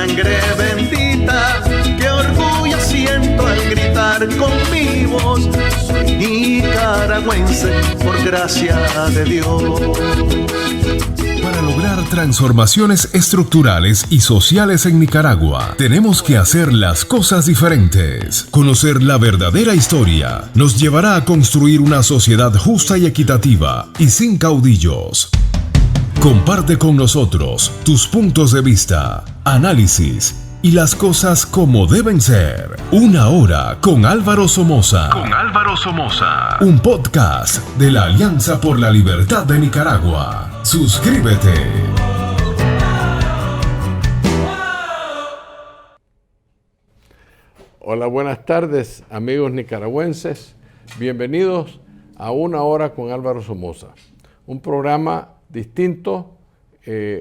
sangre bendita, qué orgullo siento al gritar con mi voz, soy nicaragüense por gracia de Dios. Para lograr transformaciones estructurales y sociales en Nicaragua, tenemos que hacer las cosas diferentes. Conocer la verdadera historia nos llevará a construir una sociedad justa y equitativa y sin caudillos. Comparte con nosotros tus puntos de vista, análisis y las cosas como deben ser. Una hora con Álvaro Somoza. Un podcast de la Alianza por la Libertad de Nicaragua. Suscríbete. Hola, buenas tardes, amigos nicaragüenses. Bienvenidos a Una Hora con Álvaro Somoza. Un programa distinto,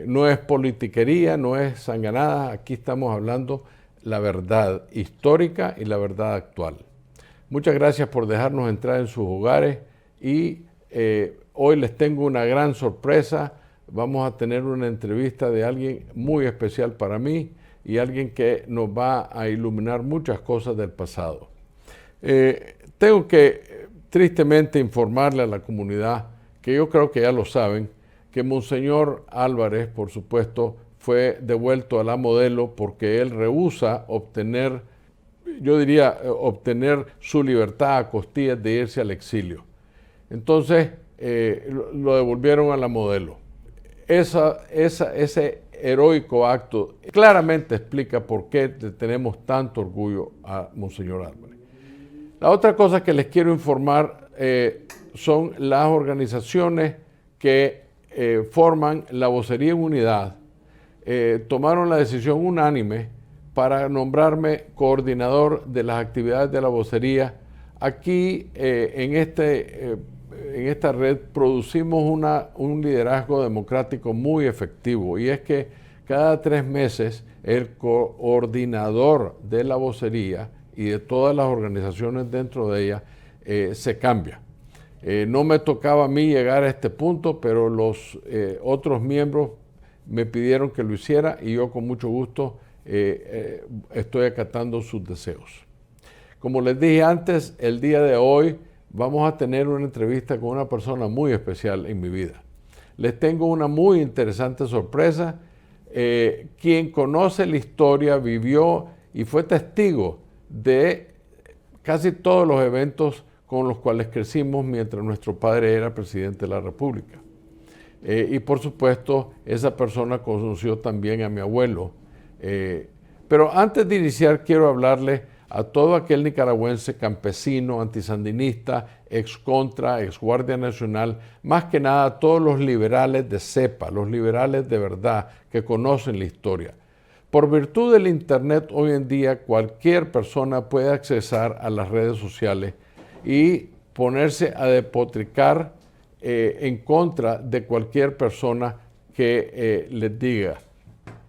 no es politiquería, no es sanganada. Aquí estamos hablando la verdad histórica y la verdad actual. Muchas gracias por dejarnos entrar en sus hogares y hoy les tengo una gran sorpresa. Vamos a tener una entrevista de alguien muy especial para mí y alguien que nos va a iluminar muchas cosas del pasado. Tengo que tristemente informarle a la comunidad, que yo creo que ya lo saben, que Monseñor Álvarez, por supuesto, fue devuelto a la Modelo porque él rehúsa obtener, yo diría, obtener su libertad a costillas de irse al exilio. Entonces, lo devolvieron a la Modelo. Ese heroico acto claramente explica por qué tenemos tanto orgullo a Monseñor Álvarez. La otra cosa que les quiero informar son las organizaciones que forman la Vocería en Unidad. Tomaron la decisión unánime para nombrarme coordinador de las actividades de la vocería. Aquí en esta red producimos un liderazgo democrático muy efectivo, y es que cada 3 meses el coordinador de la vocería y de todas las organizaciones dentro de ella se cambia. No me tocaba a mí llegar a este punto, pero los otros miembros me pidieron que lo hiciera y yo con mucho gusto estoy acatando sus deseos. Como les dije antes, el día de hoy vamos a tener una entrevista con una persona muy especial en mi vida. Les tengo una muy interesante sorpresa. Quien conoce la historia, vivió y fue testigo de casi todos los eventos con los cuales crecimos mientras nuestro padre era presidente de la República. Y por supuesto, esa persona conoció también a mi abuelo. Pero antes de iniciar, quiero hablarle a todo aquel nicaragüense campesino, antisandinista, ex-contra, ex-guardia nacional, más que nada a todos los liberales de cepa, los liberales de verdad que conocen la historia. Por virtud del Internet, hoy en día cualquier persona puede accesar a las redes sociales y ponerse a despotricar en contra de cualquier persona que les diga.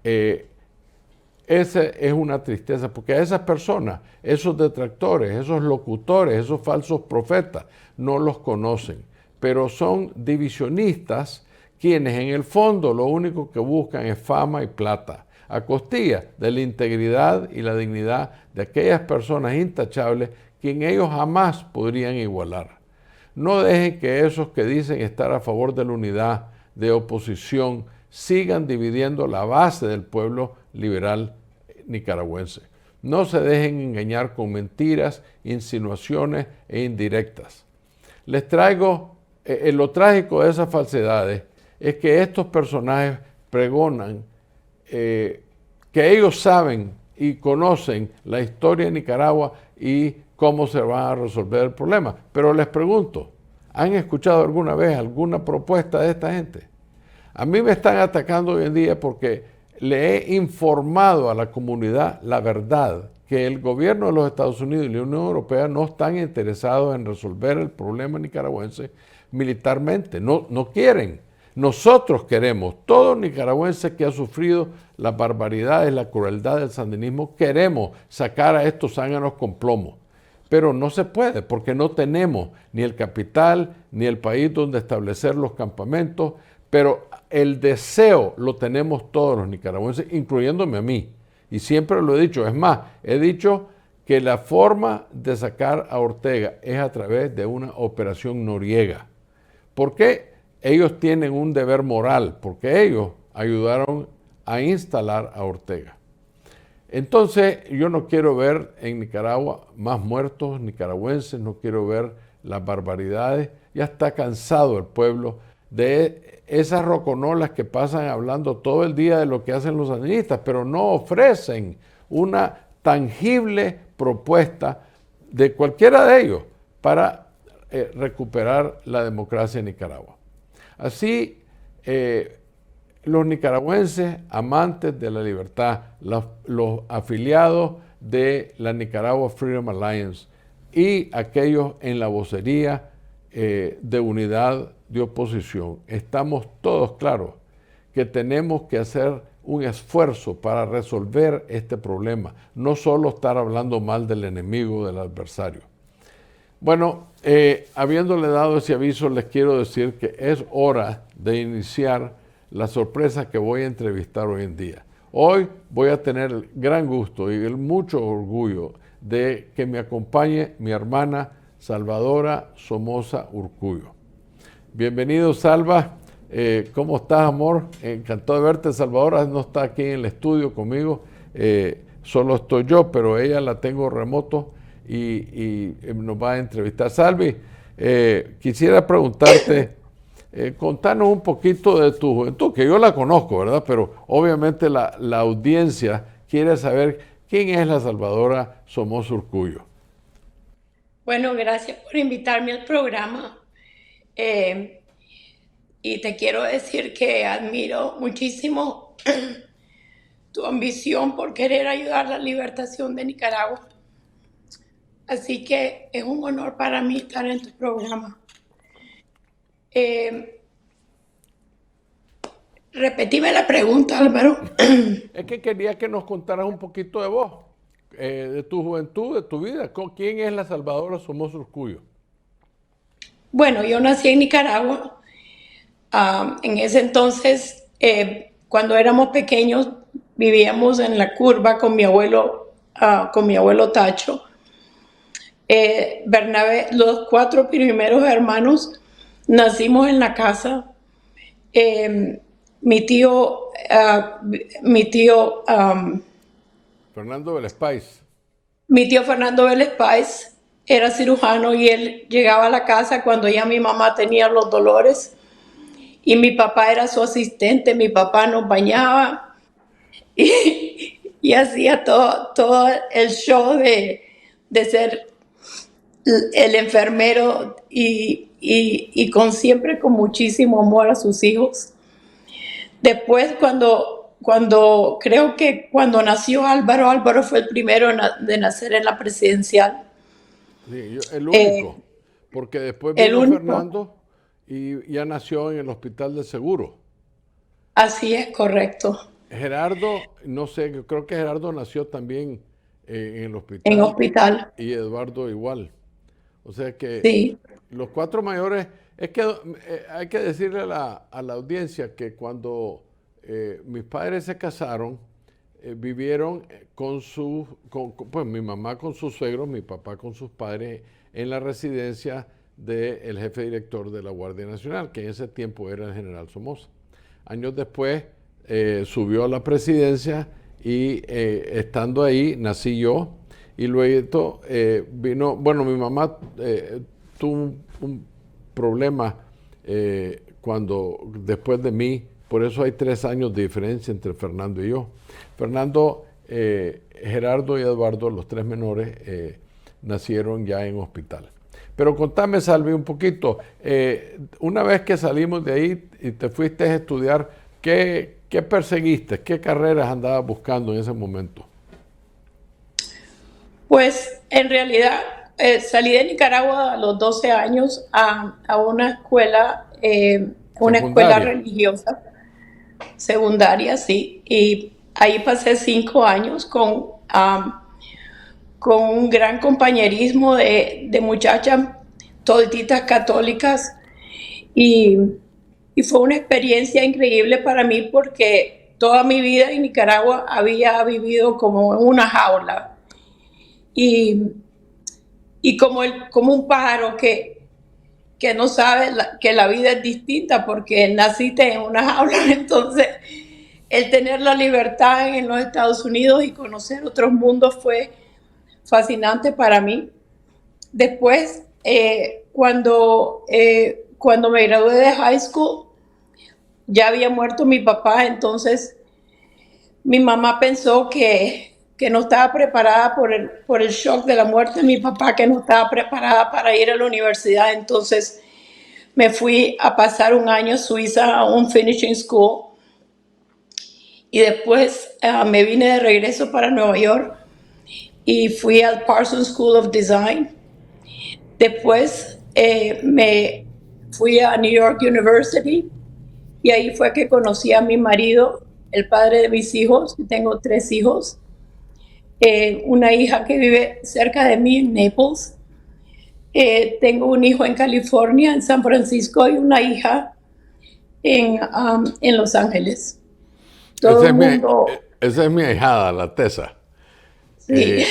Esa es una tristeza, porque a esas personas, esos detractores, esos locutores, esos falsos profetas, no los conocen, pero son divisionistas quienes en el fondo lo único que buscan es fama y plata, a costilla de la integridad y la dignidad de aquellas personas intachables quien ellos jamás podrían igualar. No dejen que esos que dicen estar a favor de la unidad, de oposición, sigan dividiendo la base del pueblo liberal nicaragüense. No se dejen engañar con mentiras, insinuaciones e indirectas. Les traigo, lo trágico de esas falsedades es que estos personajes pregonan que ellos saben y conocen la historia de Nicaragua y cómo se va a resolver el problema. Pero les pregunto, ¿han escuchado alguna vez alguna propuesta de esta gente? A mí me están atacando hoy en día porque le he informado a la comunidad la verdad, que el gobierno de los Estados Unidos y la Unión Europea no están interesados en resolver el problema nicaragüense militarmente, no quieren. Nosotros queremos, todo nicaragüense que ha sufrido las barbaridades, la crueldad del sandinismo, queremos sacar a estos zánganos con plomo. Pero no se puede porque no tenemos ni el capital ni el país donde establecer los campamentos, pero el deseo lo tenemos todos los nicaragüenses, incluyéndome a mí. y siempre lo he dicho. Es más, he dicho que la forma de sacar a Ortega es a través de una operación Noriega. ¿Por qué? Ellos tienen un deber moral, porque ellos ayudaron a instalar a Ortega. Entonces, yo no quiero ver en Nicaragua más muertos nicaragüenses, no quiero ver las barbaridades. Ya está cansado el pueblo de esas roconolas que pasan hablando todo el día de lo que hacen los sandinistas, pero no ofrecen una tangible propuesta de cualquiera de ellos para recuperar la democracia en Nicaragua. Así, los nicaragüenses amantes de la libertad, los afiliados de la Nicaragua Freedom Alliance y aquellos en la vocería de unidad de oposición, estamos todos claros que tenemos que hacer un esfuerzo para resolver este problema, no solo estar hablando mal del enemigo, del adversario. Bueno, habiéndole dado ese aviso, les quiero decir que es hora de iniciar la sorpresa que voy a entrevistar hoy en día. Hoy voy a tener el gran gusto y el mucho orgullo de que me acompañe mi hermana Salvadora Somoza Urcullo. Bienvenido, Salva. ¿Cómo estás, amor? Encantado de verte. Salvadora no está aquí en el estudio conmigo, solo estoy yo, pero ella la tengo remoto y nos va a entrevistar. Salvi, quisiera preguntarte, contanos un poquito de tu juventud, que yo la conozco, ¿verdad? Pero obviamente la audiencia quiere saber quién es la Salvadora Somoza Urcullo. Bueno, gracias por invitarme al programa. Y te quiero decir que admiro muchísimo tu ambición por querer ayudar a la libertación de Nicaragua. Así que es un honor para mí estar en tu programa. Repetime la pregunta, Álvaro. Es que quería que nos contaras un poquito de vos, de tu juventud, de tu vida. ¿Quién es la Salvadora Somoza Urcullo? Bueno, yo nací en Nicaragua. En ese entonces, cuando éramos pequeños, vivíamos en la curva con mi abuelo Tacho. Bernabé, los 4 primeros hermanos nacimos en la casa. Mi tío Fernando Vélez Páez. Mi tío Fernando Vélez Páez era cirujano y él llegaba a la casa cuando ya mi mamá tenía los dolores y mi papá era su asistente. Mi papá nos bañaba y hacía todo el show de ser el enfermero y siempre con muchísimo amor a sus hijos. Después cuando creo que cuando nació Álvaro fue el primero de nacer en la presidencial. Sí, el único, porque después vino Fernando y ya nació en el Hospital de Seguro. Así es, correcto. Gerardo, no sé, creo que Gerardo nació también en el hospital. En hospital. Y Eduardo igual. O sea que sí. Los 4 mayores, es que hay que decirle a la audiencia que cuando mis padres se casaron, vivieron pues mi mamá con sus suegros, mi papá con sus padres, en la residencia del jefe director de la Guardia Nacional, que en ese tiempo era el general Somoza. Años después subió a la presidencia y estando ahí nací yo y luego vino, bueno, mi mamá tuvo un problema después de mí, por eso hay 3 años de diferencia entre Fernando y yo. Fernando, Gerardo y Eduardo, los 3 menores, nacieron ya en hospital. Pero contame, Salvi, un poquito, una vez que salimos de ahí y te fuiste a estudiar, ¿qué perseguiste? ¿Qué carreras andabas buscando en ese momento? Pues en realidad salí de Nicaragua a los 12 años a una escuela religiosa, secundaria, sí, y ahí pasé 5 años con un gran compañerismo de muchachas toditas católicas y fue una experiencia increíble para mí porque toda mi vida en Nicaragua había vivido como en una jaula y como un pájaro que no sabe que la vida es distinta porque naciste en una jaula. Entonces, el tener la libertad en los Estados Unidos y conocer otros mundos fue fascinante para mí. Después, cuando me gradué de high school, ya había muerto mi papá, entonces mi mamá pensó que no estaba preparada por el shock de la muerte de mi papá, que no estaba preparada para ir a la universidad. Entonces me fui a pasar un año a Suiza a un finishing school y después me vine de regreso para Nueva York y fui al Parsons School of Design. Después me fui a New York University y ahí fue que conocí a mi marido, el padre de mis hijos. Tengo 3 hijos. Una hija que vive cerca de mí en Naples. Tengo un hijo en California, en San Francisco, y una hija en Los Ángeles. Todo el mundo... Esa es mi ahijada, la Tessa. Sí.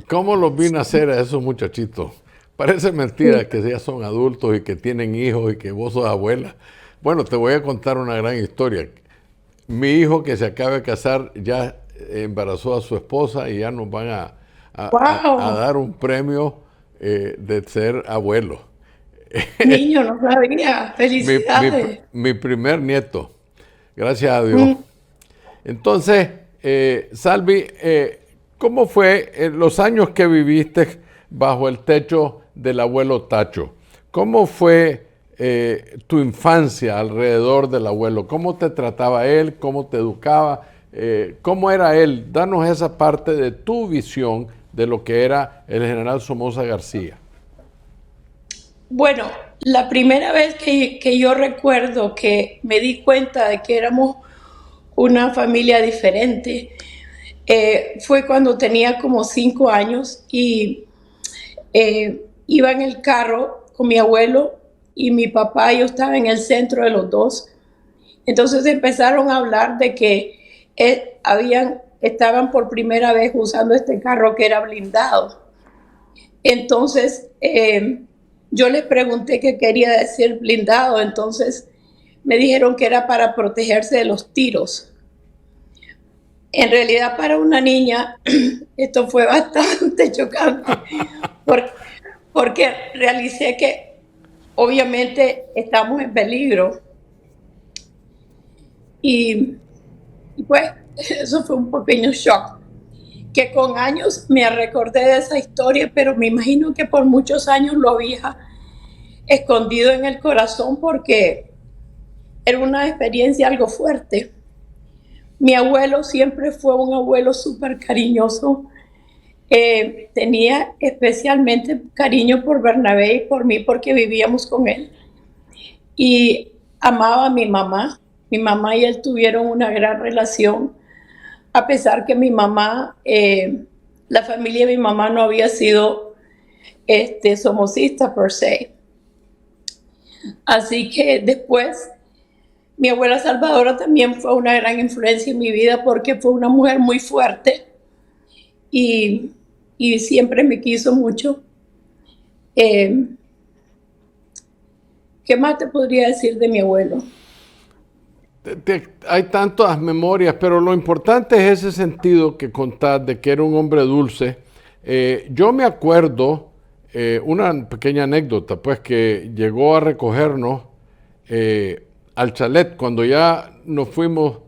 ¿Cómo los vine a hacer a esos muchachitos? Parece mentira Sí. que ya son adultos y que tienen hijos y que vos sos abuela. Bueno, te voy a contar una gran historia. Mi hijo que se acaba de casar ya embarazó a su esposa y ya nos van a Wow. dar un premio de ser abuelo. Niño, no sabía. Felicidades. Mi primer nieto, gracias a Dios. Entonces, Salvi, ¿cómo fue los años que viviste bajo el techo del abuelo Tacho? ¿Cómo fue tu infancia alrededor del abuelo? ¿Cómo te trataba él? ¿Cómo te educaba? ¿Cómo era él? Danos esa parte de tu visión de lo que era el general Somoza García. Bueno, la primera vez que yo recuerdo que me di cuenta de que éramos una familia diferente fue cuando tenía como 5 años y iba en el carro con mi abuelo y mi papá. Yo estaba en el centro de los dos. Entonces empezaron a hablar de que estaban por primera vez usando este carro que era blindado. Entonces yo les pregunté qué quería decir blindado. Entonces me dijeron que era para protegerse de los tiros. En realidad, para una niña esto fue bastante chocante porque realicé que obviamente estamos en peligro y pues eso fue un pequeño shock, que con años me recordé de esa historia, pero me imagino que por muchos años lo había escondido en el corazón porque era una experiencia algo fuerte. Mi abuelo siempre fue un abuelo súper cariñoso. Tenía especialmente cariño por Bernabé y por mí porque vivíamos con él. Y amaba a mi mamá. Mi mamá y él tuvieron una gran relación, a pesar que mi mamá, la familia de mi mamá no había sido somocista per se. Así que después, mi abuela Salvadora también fue una gran influencia en mi vida porque fue una mujer muy fuerte y siempre me quiso mucho. ¿Qué más te podría decir de mi abuelo? Hay tantas memorias, pero lo importante es ese sentido que contás de que era un hombre dulce. Yo me acuerdo, una pequeña anécdota, pues que llegó a recogernos al chalet, cuando ya nos fuimos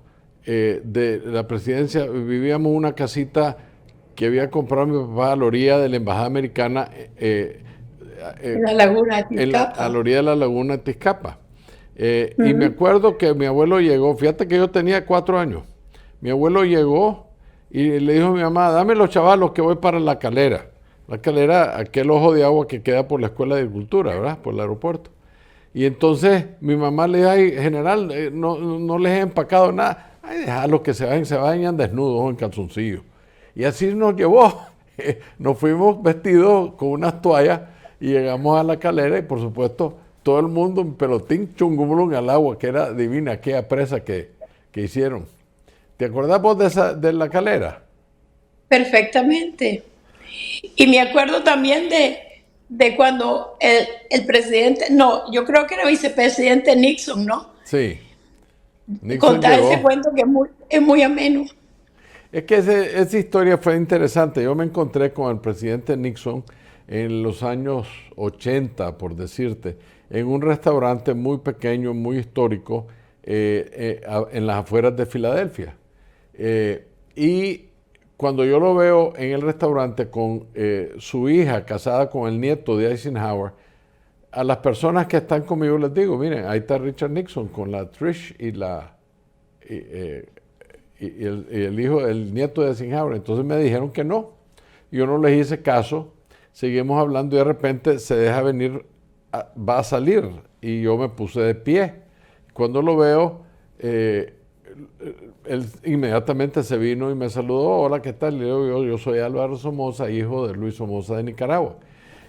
de la presidencia. Vivíamos en una casita que había comprado mi papá a la orilla de la embajada americana, En la laguna de Tizcapa. a la orilla de la laguna de Tizcapa. Y me acuerdo que mi abuelo llegó, fíjate que yo tenía 4 años, mi abuelo llegó y le dijo a mi mamá: dame los chavalos que voy para La Calera. La Calera, aquel ojo de agua que queda por la Escuela de Agricultura, ¿verdad? Por el aeropuerto. Y entonces mi mamá le dijo: ay, general, no les he empacado nada. Ay, déjalos que se bañan desnudos en calzoncillos. Y así nos llevó. Nos fuimos vestidos con unas toallas y llegamos a La Calera y por supuesto todo el mundo en pelotín chungumulung al agua, que era divina aquella presa que hicieron. ¿Te acordás vos de la calera? Perfectamente. Y me acuerdo también de cuando el presidente, no, yo creo que era vicepresidente Nixon, ¿no? Sí, Nixon Contar ese llegó. cuento que es muy ameno. Es que esa historia fue interesante. Yo me encontré con el presidente Nixon en los años 80, por decirte, en un restaurante muy pequeño, muy histórico, en las afueras de Filadelfia. Y cuando yo lo veo en el restaurante con su hija casada con el nieto de Eisenhower, a las personas que están conmigo les digo, miren, ahí está Richard Nixon con la Trish y el hijo, el nieto de Eisenhower. Entonces me dijeron que no. Yo no les hice caso. Seguimos hablando y de repente se deja venir, va a salir. Y yo me puse de pie. Cuando lo veo, él inmediatamente se vino y me saludó. Hola, ¿qué tal? Le digo, yo soy Álvaro Somoza, hijo de Luis Somoza de Nicaragua.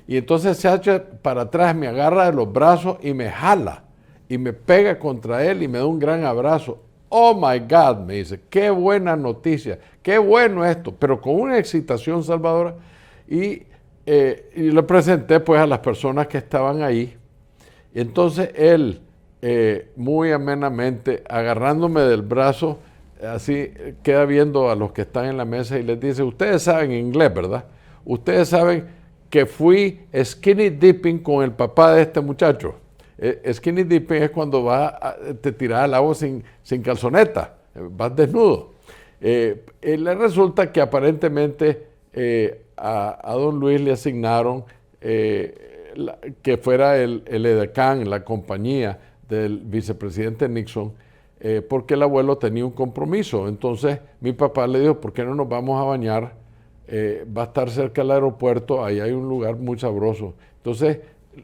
Y entonces se echa para atrás, me agarra de los brazos y me jala. Y me pega contra él y me da un gran abrazo. Oh my God, me dice, qué buena noticia, qué bueno esto, pero con una excitación salvadora. Y le presenté pues a las personas que estaban ahí. Y entonces él, muy amenamente, agarrándome del brazo, así queda viendo a los que están en la mesa y les dice, ustedes saben inglés, ¿verdad? Ustedes saben que fui skinny dipping con el papá de este muchacho. Skinny dipping es cuando te tiras al agua sin calzoneta, vas desnudo. Le resulta que aparentemente a don Luis le asignaron que fuera el edecán, la compañía del vicepresidente Nixon, porque el abuelo tenía un compromiso. Entonces mi papá le dijo, ¿por qué no nos vamos a bañar? Va a estar cerca del aeropuerto, ahí hay un lugar muy sabroso. Entonces,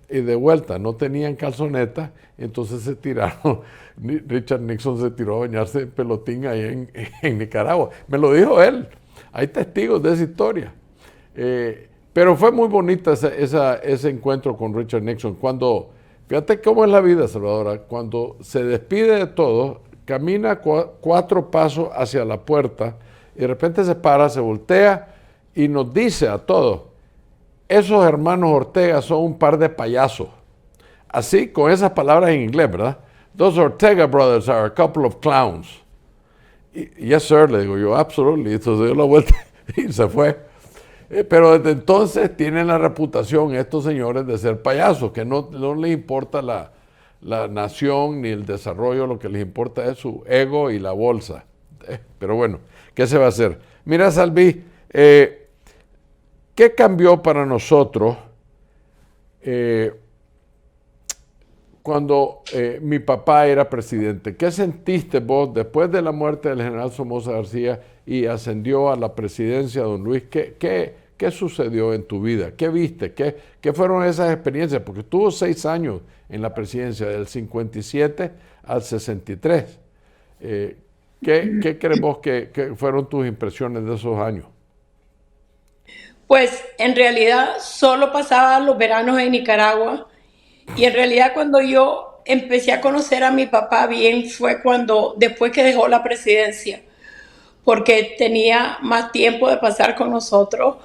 de vuelta, no tenían calzoneta, entonces se tiraron, Richard Nixon se tiró a bañarse en pelotín ahí en Nicaragua. Me lo dijo él, hay testigos de esa historia. Pero fue muy bonita ese encuentro con Richard Nixon. Fíjate cómo es la vida, Salvador, cuando se despide de todos, camina 4 pasos hacia la puerta y de repente se para, se voltea y nos dice a todos, esos hermanos Ortega son un par de payasos. Así, con esas palabras en inglés, ¿verdad? Those Ortega brothers are a couple of clowns. Yes, sir, le digo yo, absolutely. Entonces dio la vuelta y se fue. Pero desde entonces tienen la reputación estos señores de ser payasos, que no les importa la nación ni el desarrollo, lo que les importa es su ego y la bolsa. Pero bueno, ¿qué se va a hacer? Mira, Salvi, ¿qué cambió para nosotros cuando mi papá era presidente? ¿Qué sentiste vos después de la muerte del general Somoza García y ascendió a la presidencia don Luis? ¿Qué sucedió en tu vida? ¿Qué viste? ¿Qué fueron esas experiencias? Porque estuvo 6 años en la presidencia, del 57 al 63. ¿Qué crees vos que fueron tus impresiones de esos años? Pues en realidad solo pasaba los veranos en Nicaragua y en realidad cuando yo empecé a conocer a mi papá bien fue después que dejó la presidencia, porque tenía más tiempo de pasar con nosotros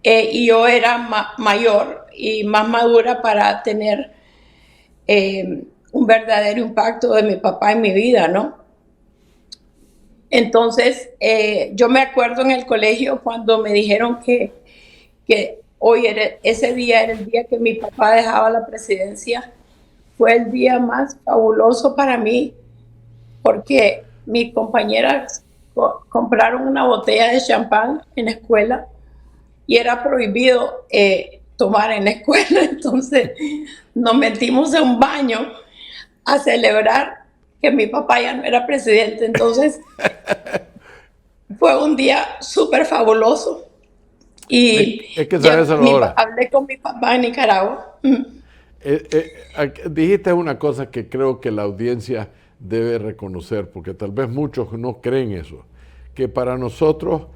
y yo era mayor y más madura para tener un verdadero impacto de mi papá en mi vida, ¿no? Entonces, yo me acuerdo en el colegio cuando me dijeron que ese día era el día que mi papá dejaba la presidencia. Fue el día más fabuloso para mí porque mis compañeras compraron una botella de champán en la escuela y era prohibido tomar en la escuela. Entonces nos metimos en un baño a celebrar que mi papá ya no era presidente. Entonces fue un día súper fabuloso. Y es que sabes, Salvador, hablé con mi papá en Nicaragua. Dijiste una cosa que creo que la audiencia debe reconocer, porque tal vez muchos no creen eso, que para nosotros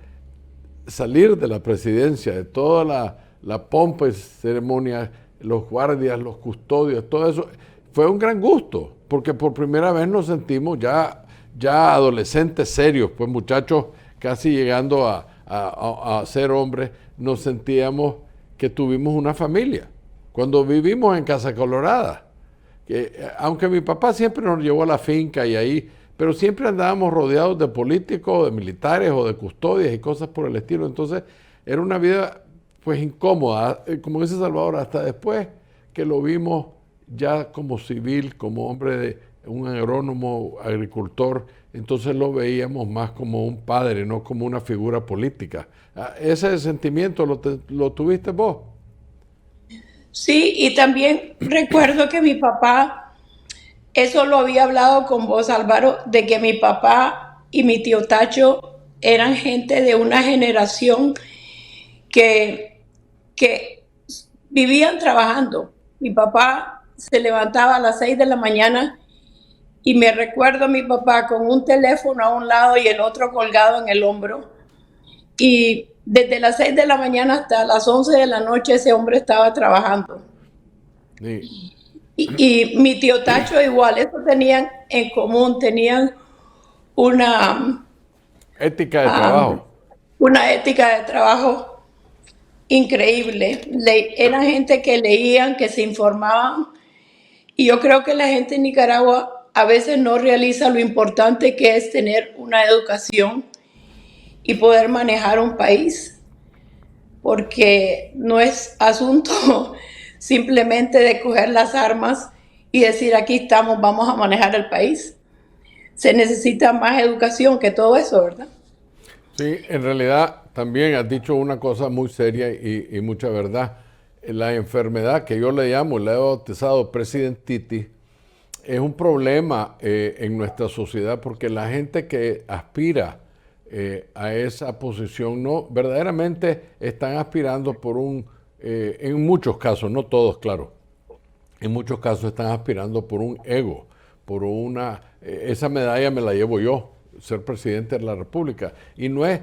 salir de la presidencia, de toda la pompa y ceremonia, los guardias, los custodios, todo eso, fue un gran gusto, porque por primera vez nos sentimos ya ya adolescentes serios, pues muchachos casi llegando a ser hombres, nos sentíamos que tuvimos una familia. Cuando vivimos en Casa Colorada, aunque mi papá siempre nos llevó a la finca y ahí, pero siempre andábamos rodeados de políticos, de militares o de custodias y cosas por el estilo. Entonces era una vida pues incómoda, como dice Salvador, hasta después que lo vimos ya como civil, como hombre de un agrónomo, agricultor, entonces lo veíamos más como un padre, no como una figura política. ¿Ese sentimiento lo tuviste vos? Sí, y también recuerdo que mi papá, eso lo había hablado con vos, Álvaro, de que mi papá y mi tío Tacho eran gente de una generación que vivían trabajando. Mi papá se levantaba a las 6 de la mañana y me recuerdo a mi papá con un teléfono a un lado y el otro colgado en el hombro. Y desde las 6 de la mañana hasta las 11 de la noche ese hombre estaba trabajando. Sí. Y mi tío Tacho igual, eso tenían en común, tenían una, Ética de trabajo. una ética de trabajo increíble. Eran gente que leían, que se informaban. Y yo creo que la gente en Nicaragua a veces no realiza lo importante que es tener una educación y poder manejar un país, porque no es asunto simplemente de coger las armas y decir aquí estamos, vamos a manejar el país. Se necesita más educación que todo eso, ¿verdad? Sí, en realidad también has dicho una cosa muy seria y mucha verdad. La enfermedad que yo le llamo, le he bautizado presidentitis, es un problema en nuestra sociedad porque la gente que aspira a esa posición no verdaderamente están aspirando por en muchos casos, no todos, claro, en muchos casos están aspirando por un ego, por esa medalla me la llevo yo, ser presidente de la República. Y no es,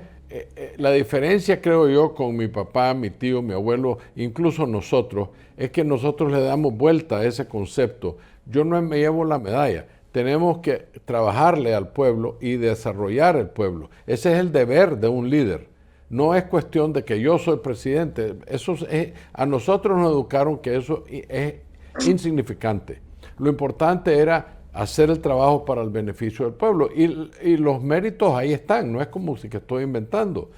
la diferencia creo yo con mi papá, mi tío, mi abuelo, incluso nosotros, es que nosotros le damos vuelta a ese concepto. Yo no me llevo la medalla, tenemos que trabajarle al pueblo y desarrollar el pueblo. Ese es el deber de un líder. No es cuestión de que yo soy presidente. A nosotros nos educaron que eso es insignificante. Lo importante era hacer el trabajo para el beneficio del pueblo. Y los méritos ahí están, no es como si que estoy inventando.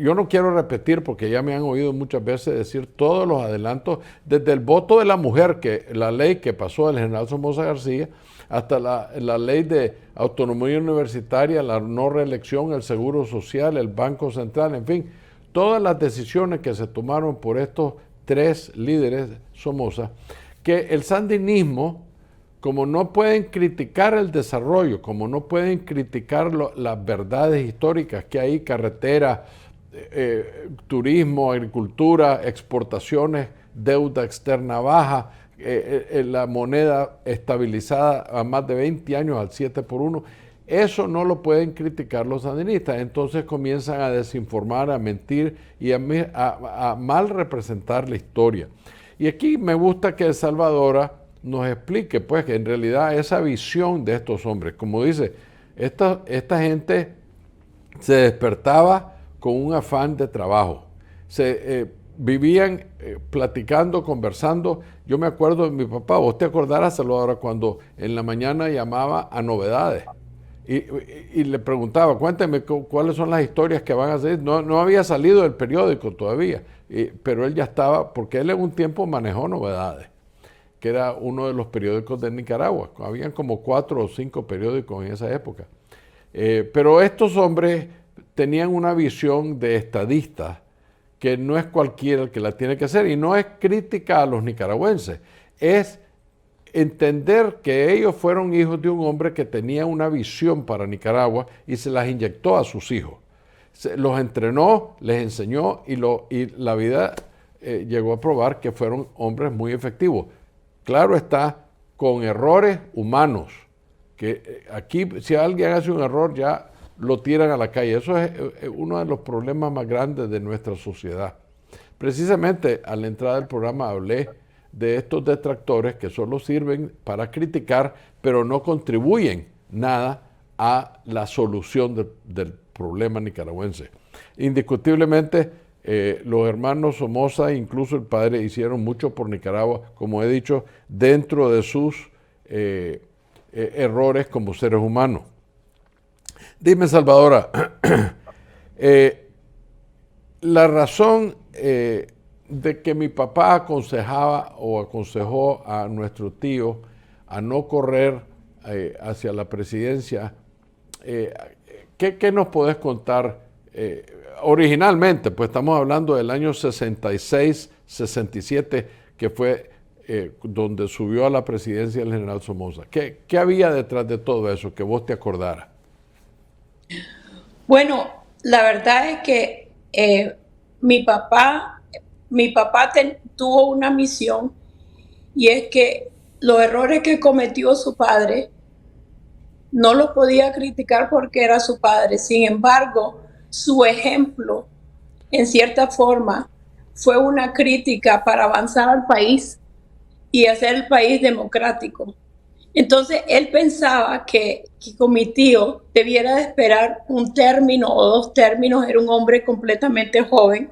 Yo no quiero repetir, porque ya me han oído muchas veces decir todos los adelantos, desde el voto de la mujer, que la ley que pasó del general Somoza García, hasta la ley de autonomía universitaria, la no reelección, el seguro social, el Banco Central, en fin, todas las decisiones que se tomaron por estos tres líderes Somoza, que el sandinismo, como no pueden criticar el desarrollo, como no pueden criticar las verdades históricas que hay, carreteras, turismo, agricultura, exportaciones, deuda externa baja, la moneda estabilizada a más de 20 años al 7x1, eso no lo pueden criticar los sandinistas. Entonces comienzan a desinformar, a mentir y a mal representar la historia. Y aquí me gusta que Salvadora nos explique, pues, que en realidad esa visión de estos hombres, como dice, esta gente se despertaba con un afán de trabajo. Vivían platicando, conversando. Yo me acuerdo de mi papá, vos te acordarás, Salvador, cuando en la mañana llamaba a Novedades y le preguntaba, cuénteme cuáles son las historias que van a salir. No había salido el periódico todavía, pero él ya estaba, porque él en un tiempo manejó Novedades, que era uno de los periódicos de Nicaragua. Habían como 4 o 5 periódicos en esa época. Pero estos hombres tenían una visión de estadistas que no es cualquiera el que la tiene que hacer, y no es crítica a los nicaragüenses, es entender que ellos fueron hijos de un hombre que tenía una visión para Nicaragua y se las inyectó a sus hijos. Los entrenó, les enseñó y la vida llegó a probar que fueron hombres muy efectivos. Claro está, con errores humanos, que aquí si alguien hace un error ya lo tiran a la calle. Eso es uno de los problemas más grandes de nuestra sociedad. Precisamente a la entrada del programa hablé de estos detractores que solo sirven para criticar, pero no contribuyen nada a la solución del problema nicaragüense. Indiscutiblemente, los hermanos Somoza, incluso el padre, hicieron mucho por Nicaragua, como he dicho, dentro de sus errores como seres humanos. Dime, Salvadora, la razón de que mi papá aconsejaba o aconsejó a nuestro tío a no correr hacia la presidencia, ¿qué nos podés contar? Originalmente, pues estamos hablando del año 66, 67, que fue donde subió a la presidencia el general Somoza. ¿Qué había detrás de todo eso que vos te acordaras? Bueno, la verdad es que mi papá tuvo una misión, y es que los errores que cometió su padre no los podía criticar porque era su padre. Sin embargo, su ejemplo, en cierta forma, fue una crítica para avanzar al país y hacer el país democrático. Entonces, él pensaba que con mi tío debiera de esperar un término o 2 términos. Era un hombre completamente joven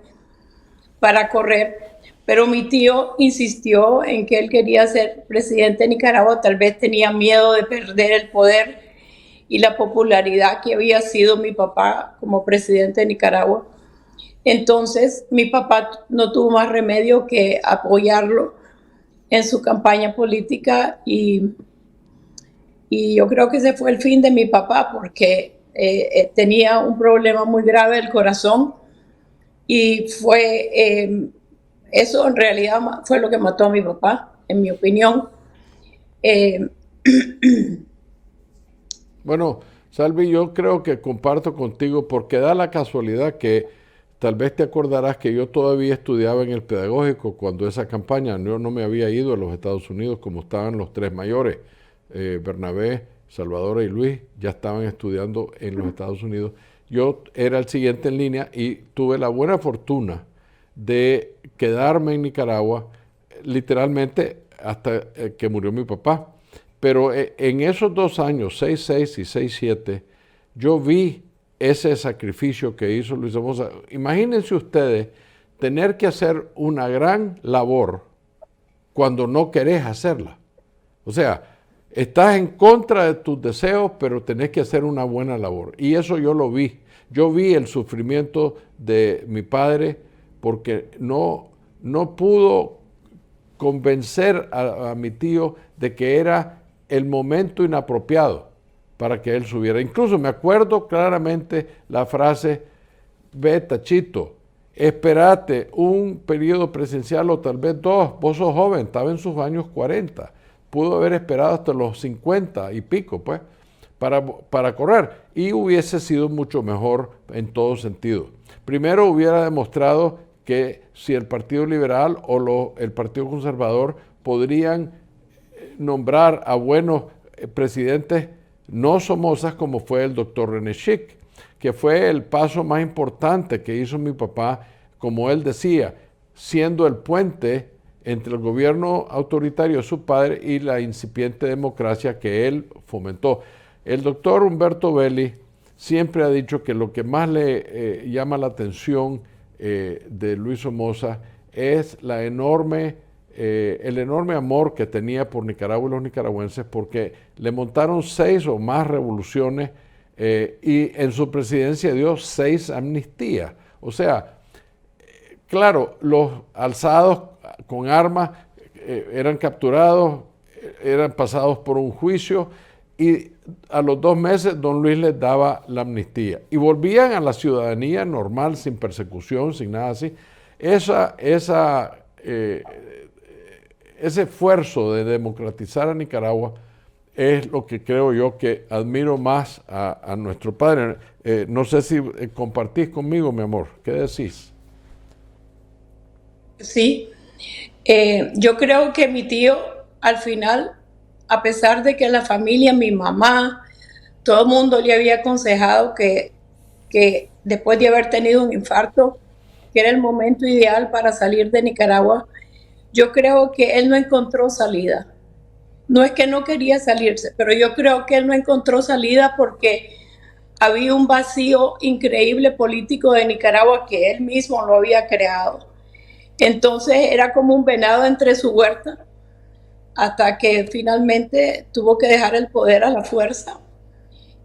para correr, pero mi tío insistió en que él quería ser presidente de Nicaragua. Tal vez tenía miedo de perder el poder y la popularidad que había sido mi papá como presidente de Nicaragua. Entonces, mi papá no tuvo más remedio que apoyarlo en su campaña política, y yo creo que ese fue el fin de mi papá, porque tenía un problema muy grave del corazón, y eso en realidad fue lo que mató a mi papá, en mi opinión. Bueno, Salvi, yo creo que comparto contigo, porque da la casualidad que tal vez te acordarás que yo todavía estudiaba en el pedagógico cuando esa campaña. Yo no me había ido a los Estados Unidos como estaban los 3 mayores. Bernabé, Salvadora y Luis ya estaban estudiando en los Estados Unidos. Yo era el siguiente en línea y tuve la buena fortuna de quedarme en Nicaragua literalmente hasta que murió mi papá. Pero en esos 2 años, 6-6 y 6-7, yo vi ese sacrificio que hizo Luis Somoza. Imagínense ustedes tener que hacer una gran labor cuando no querés hacerla. O sea, estás en contra de tus deseos, pero tenés que hacer una buena labor. Y eso yo lo vi. Yo vi el sufrimiento de mi padre porque no pudo convencer a mi tío de que era el momento inapropiado para que él subiera. Incluso me acuerdo claramente la frase: ve, Tachito, espérate un periodo presidencial o tal vez 2, vos sos joven, estaba en sus años 40, pudo haber esperado hasta los 50 y pico, pues, para correr, y hubiese sido mucho mejor en todo sentido. Primero hubiera demostrado que si el Partido Liberal o el Partido Conservador podrían nombrar a buenos presidentes no Somozas, como fue el doctor René Schick, que fue el paso más importante que hizo mi papá, como él decía, siendo el puente entre el gobierno autoritario de su padre y la incipiente democracia que él fomentó. El doctor Humberto Vélez siempre ha dicho que lo que más le llama la atención de Luis Somoza es el enorme amor que tenía por Nicaragua y los nicaragüenses, porque le montaron 6 o más revoluciones y en su presidencia dio 6 amnistías. O sea, claro, los alzados con armas eran capturados, eran pasados por un juicio, y a los 2 meses don Luis les daba la amnistía y volvían a la ciudadanía normal, sin persecución, sin nada así. Ese esfuerzo de democratizar a Nicaragua es lo que creo yo que admiro más a nuestro padre. No sé si compartís conmigo, mi amor. ¿Qué decís? Sí, yo creo que mi tío, al final, a pesar de que la familia, mi mamá, todo el mundo le había aconsejado que después de haber tenido un infarto, que era el momento ideal para salir de Nicaragua, yo creo que él no encontró salida. no es que no quería salirse, pero yo creo que él no encontró salida porque había un vacío increíble político de Nicaragua que él mismo lo había creado. Entonces era como un venado entre su huerta, hasta que finalmente tuvo que dejar el poder a la fuerza.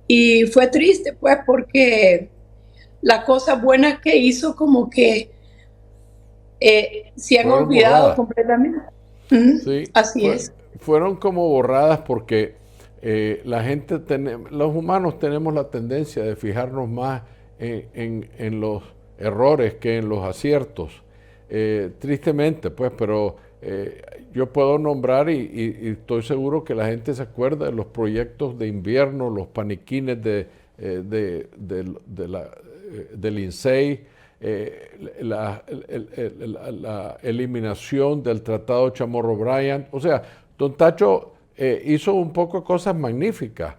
Y fue triste, pues, porque las cosas buenas que hizo como que se han Fueron olvidado borradas. completamente. Sí, Así es. fueron como borradas porque la gente, los humanos tenemos la tendencia de fijarnos más en los errores que en los aciertos. Tristemente, pues, pero yo puedo nombrar y estoy seguro que la gente se acuerda de los proyectos de invierno, los paniquines del INSEI, la eliminación del Tratado Chamorro-Bryan. O sea, don Tacho hizo un poco de cosas magníficas.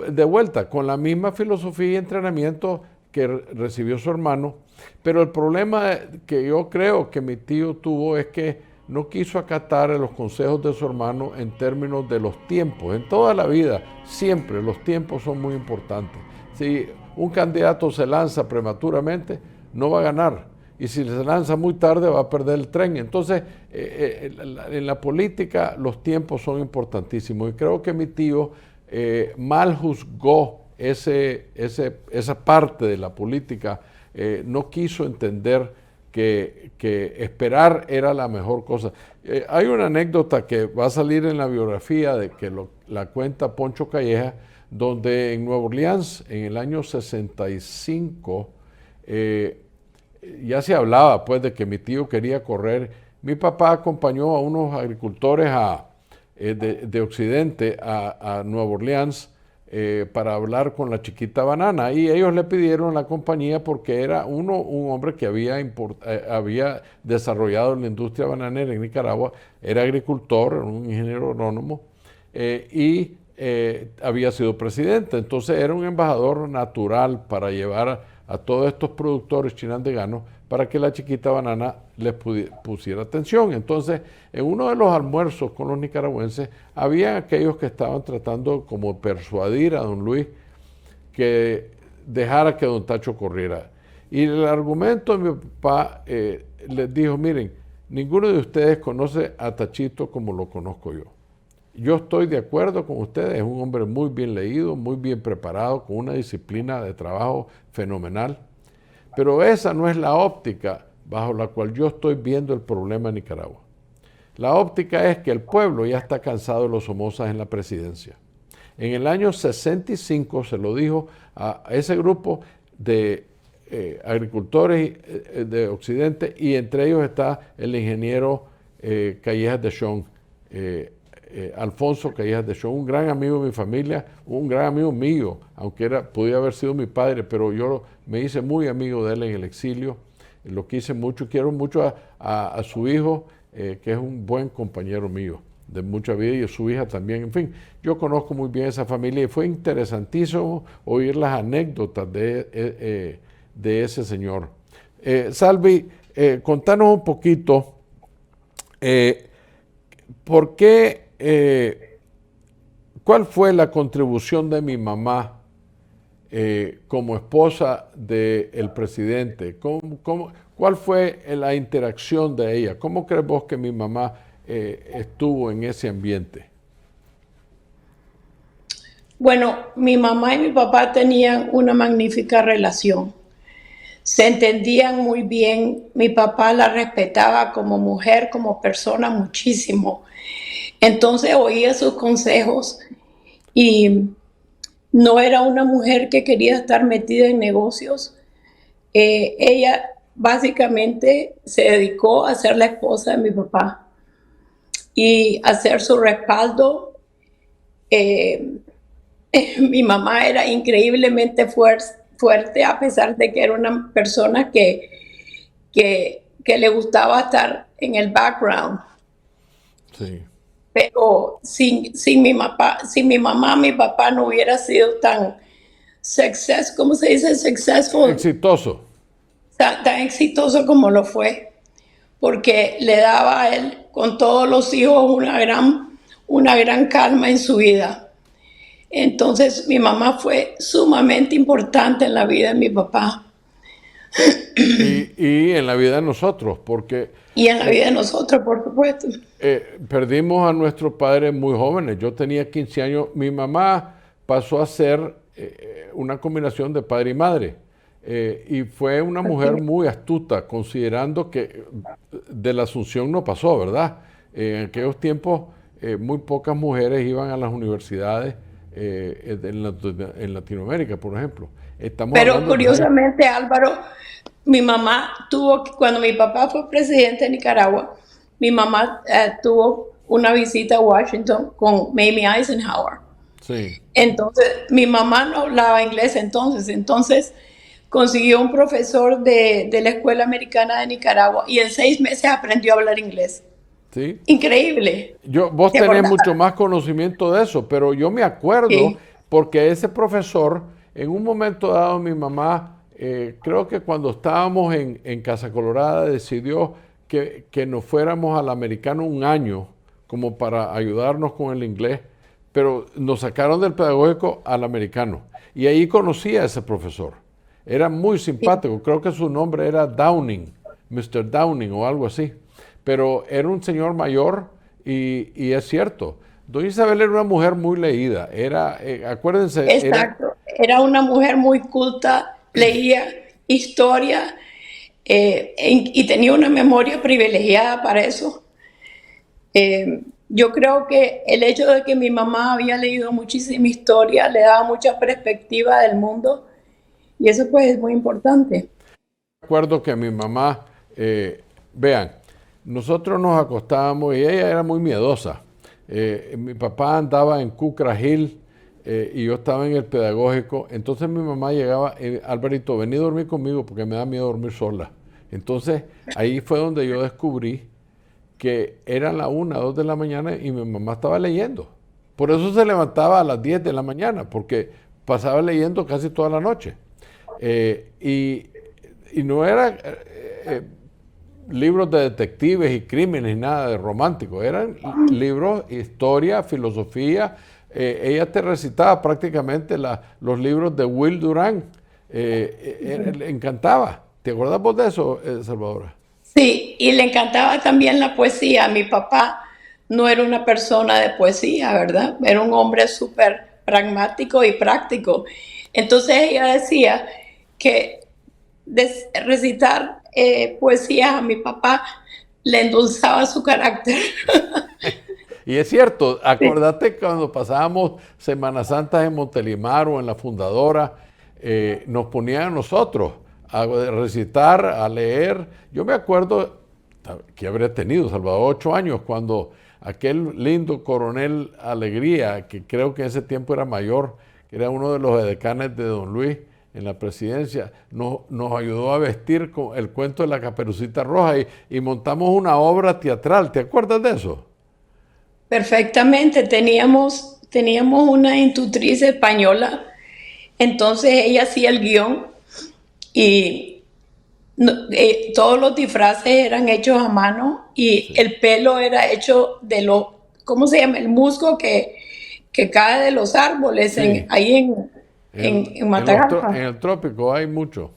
De vuelta, con la misma filosofía y entrenamiento que recibió su hermano. Pero el problema que yo creo que mi tío tuvo es que no quiso acatar los consejos de su hermano en términos de los tiempos. En toda la vida, siempre los tiempos son muy importantes. Si un candidato se lanza prematuramente, no va a ganar. Y si se lanza muy tarde, va a perder el tren. Entonces, en la política, los tiempos son importantísimos. Y creo que mi tío mal juzgó esa parte de la política. No quiso entender que esperar era la mejor cosa. Hay una anécdota que va a salir en la biografía de que la cuenta Poncho Calleja, donde en Nueva Orleans, en el año 65, ya se hablaba pues de que mi tío quería correr. Mi papá acompañó a unos agricultores de Occidente a Nueva Orleans para hablar con la Chiquita Banana, y ellos le pidieron la compañía porque era un hombre que había desarrollado la industria bananera en Nicaragua, era agricultor, un ingeniero agrónomo, y había sido presidente. Entonces era un embajador natural para llevar a todos estos productores chinandeganos para que la Chiquita Banana les pusiera atención. Entonces, en uno de los almuerzos con los nicaragüenses, había aquellos que estaban tratando como persuadir a don Luis que dejara que don Tacho corriera. Y el argumento de mi papá les dijo: miren, ninguno de ustedes conoce a Tachito como lo conozco yo. Yo estoy de acuerdo con ustedes, es un hombre muy bien leído, muy bien preparado, con una disciplina de trabajo fenomenal. Pero esa no es la óptica bajo la cual yo estoy viendo el problema en Nicaragua. La óptica es que el pueblo ya está cansado de los Somozas en la presidencia. En el año 65 se lo dijo a ese grupo de agricultores de Occidente, y entre ellos está el ingeniero Callejas de Chong, Alfonso Callejas de Chong, un gran amigo de mi familia, un gran amigo mío, aunque podía haber sido mi padre, pero yo me hice muy amigo de él en el exilio, lo quise mucho, quiero mucho a su hijo, que es un buen compañero mío de mucha vida, y a su hija también. En fin, yo conozco muy bien esa familia y fue interesantísimo oír las anécdotas de ese señor. Salvi, contanos un poquito, ¿por qué? ¿Cuál fue la contribución de mi mamá como esposa del presidente? ¿Cuál fue la interacción de ella? ¿Cómo crees vos que mi mamá estuvo en ese ambiente? Bueno, mi mamá y mi papá tenían una magnífica relación. Se entendían muy bien. Mi papá la respetaba como mujer, como persona muchísimo. Entonces oía sus consejos y no era una mujer que quería estar metida en negocios. Ella básicamente se dedicó a ser la esposa de mi papá y a ser su respaldo. Mi mamá era increíblemente fuerte, a pesar de que era una persona que le gustaba estar en el background. Sí. Pero sin mi mamá, mi papá no hubiera sido tan ¿cómo se dice? Exitoso. Tan exitoso como lo fue, porque le daba a él, con todos los hijos, una gran calma en su vida. Entonces mi mamá fue sumamente importante en la vida de mi papá. Y en la vida de nosotros, porque Y en la vida de nosotros, por supuesto. perdimos a nuestros padres muy jóvenes. Yo tenía 15 años. Mi mamá pasó a ser una combinación de padre y madre. Y fue una mujer muy astuta, considerando que de la Asunción no pasó, ¿verdad? En aquellos tiempos muy pocas mujeres iban a las universidades en Latinoamérica, por ejemplo. Pero curiosamente, Álvaro, mi mamá tuvo, cuando mi papá fue presidente de Nicaragua, mi mamá tuvo una visita a Washington con Mamie Eisenhower. Sí. Entonces, mi mamá no hablaba inglés entonces consiguió un profesor de la Escuela Americana de Nicaragua y en 6 meses aprendió a hablar inglés. Sí. Increíble. Vos tenés mucho más conocimiento de eso, pero yo me acuerdo Sí. porque ese profesor, en un momento dado, mi mamá, creo que cuando estábamos en Casa Colorada, decidió que nos fuéramos al americano un año como para ayudarnos con el inglés, pero nos sacaron del pedagógico al americano. Y ahí conocí a ese profesor. Era muy simpático, creo que su nombre era Downing, Mr. Downing o algo así. Pero era un señor mayor y es cierto. Doña Isabel era una mujer muy leída. Acuérdense. Exacto. Era una mujer muy culta, leía historia y tenía una memoria privilegiada para eso. Yo creo que el hecho de que mi mamá había leído muchísima historia le daba mucha perspectiva del mundo y eso pues es muy importante. Recuerdo que mi mamá, vean, nosotros nos acostábamos y ella era muy miedosa. Mi papá andaba en Cucra Hill y yo estaba en el pedagógico. Entonces mi mamá llegaba, Alvarito, vení a dormir conmigo porque me da miedo dormir sola. Entonces ahí fue donde yo descubrí que eran las 1, 2 de la mañana y mi mamá estaba leyendo. Por eso se levantaba a las 10 de la mañana, porque pasaba leyendo casi toda la noche. Y no era libros de detectives y crímenes, nada de romántico. Eran libros, historia, filosofía. Ella te recitaba prácticamente los libros de Will Durán. Le encantaba. ¿Te acuerdas vos de eso, Salvadora? Sí, y le encantaba también la poesía. Mi papá no era una persona de poesía, ¿verdad? Era un hombre súper pragmático y práctico. Entonces ella decía que recitar poesías a mi papá le endulzaba su carácter. Y es cierto, acordate cuando pasábamos Semanas Santas en Montelimar o en la Fundadora, nos ponían a nosotros a recitar, a leer. Yo me acuerdo que habría tenido, Salvador, 8 años, cuando aquel lindo coronel Alegría, que creo que en ese tiempo era mayor, que era uno de los edecanes de Don Luis en la presidencia, nos ayudó a vestir con el cuento de la Caperucita Roja y montamos una obra teatral. ¿Te acuerdas de eso? Perfectamente, teníamos una institutriz española, entonces ella hacía el guión y todos los disfraces eran hechos a mano y el pelo era hecho de ¿cómo se llama? El musgo que cae de los árboles ahí en Matagalpa. En el trópico hay mucho.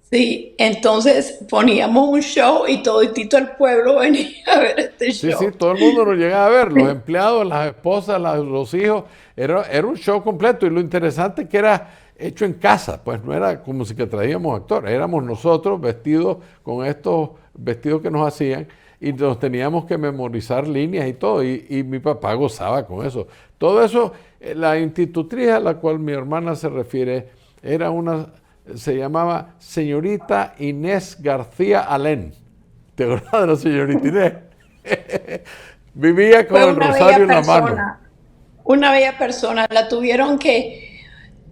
Sí, entonces poníamos un show y toditito el pueblo venía a ver este show. Sí, todo el mundo nos llegaba a ver, los empleados, las esposas, los hijos, era un show completo y lo interesante que era hecho en casa, pues no era como si que traíamos actores, éramos nosotros vestidos con estos vestidos que nos hacían y nos teníamos que memorizar líneas y todo, y mi papá gozaba con eso. Todo eso, la institutriz a la cual mi hermana se refiere, se llamaba señorita Inés García Alén. ¿Te acuerdas de la señorita Inés? Vivía con el rosario en la mano. Una bella persona, la tuvieron que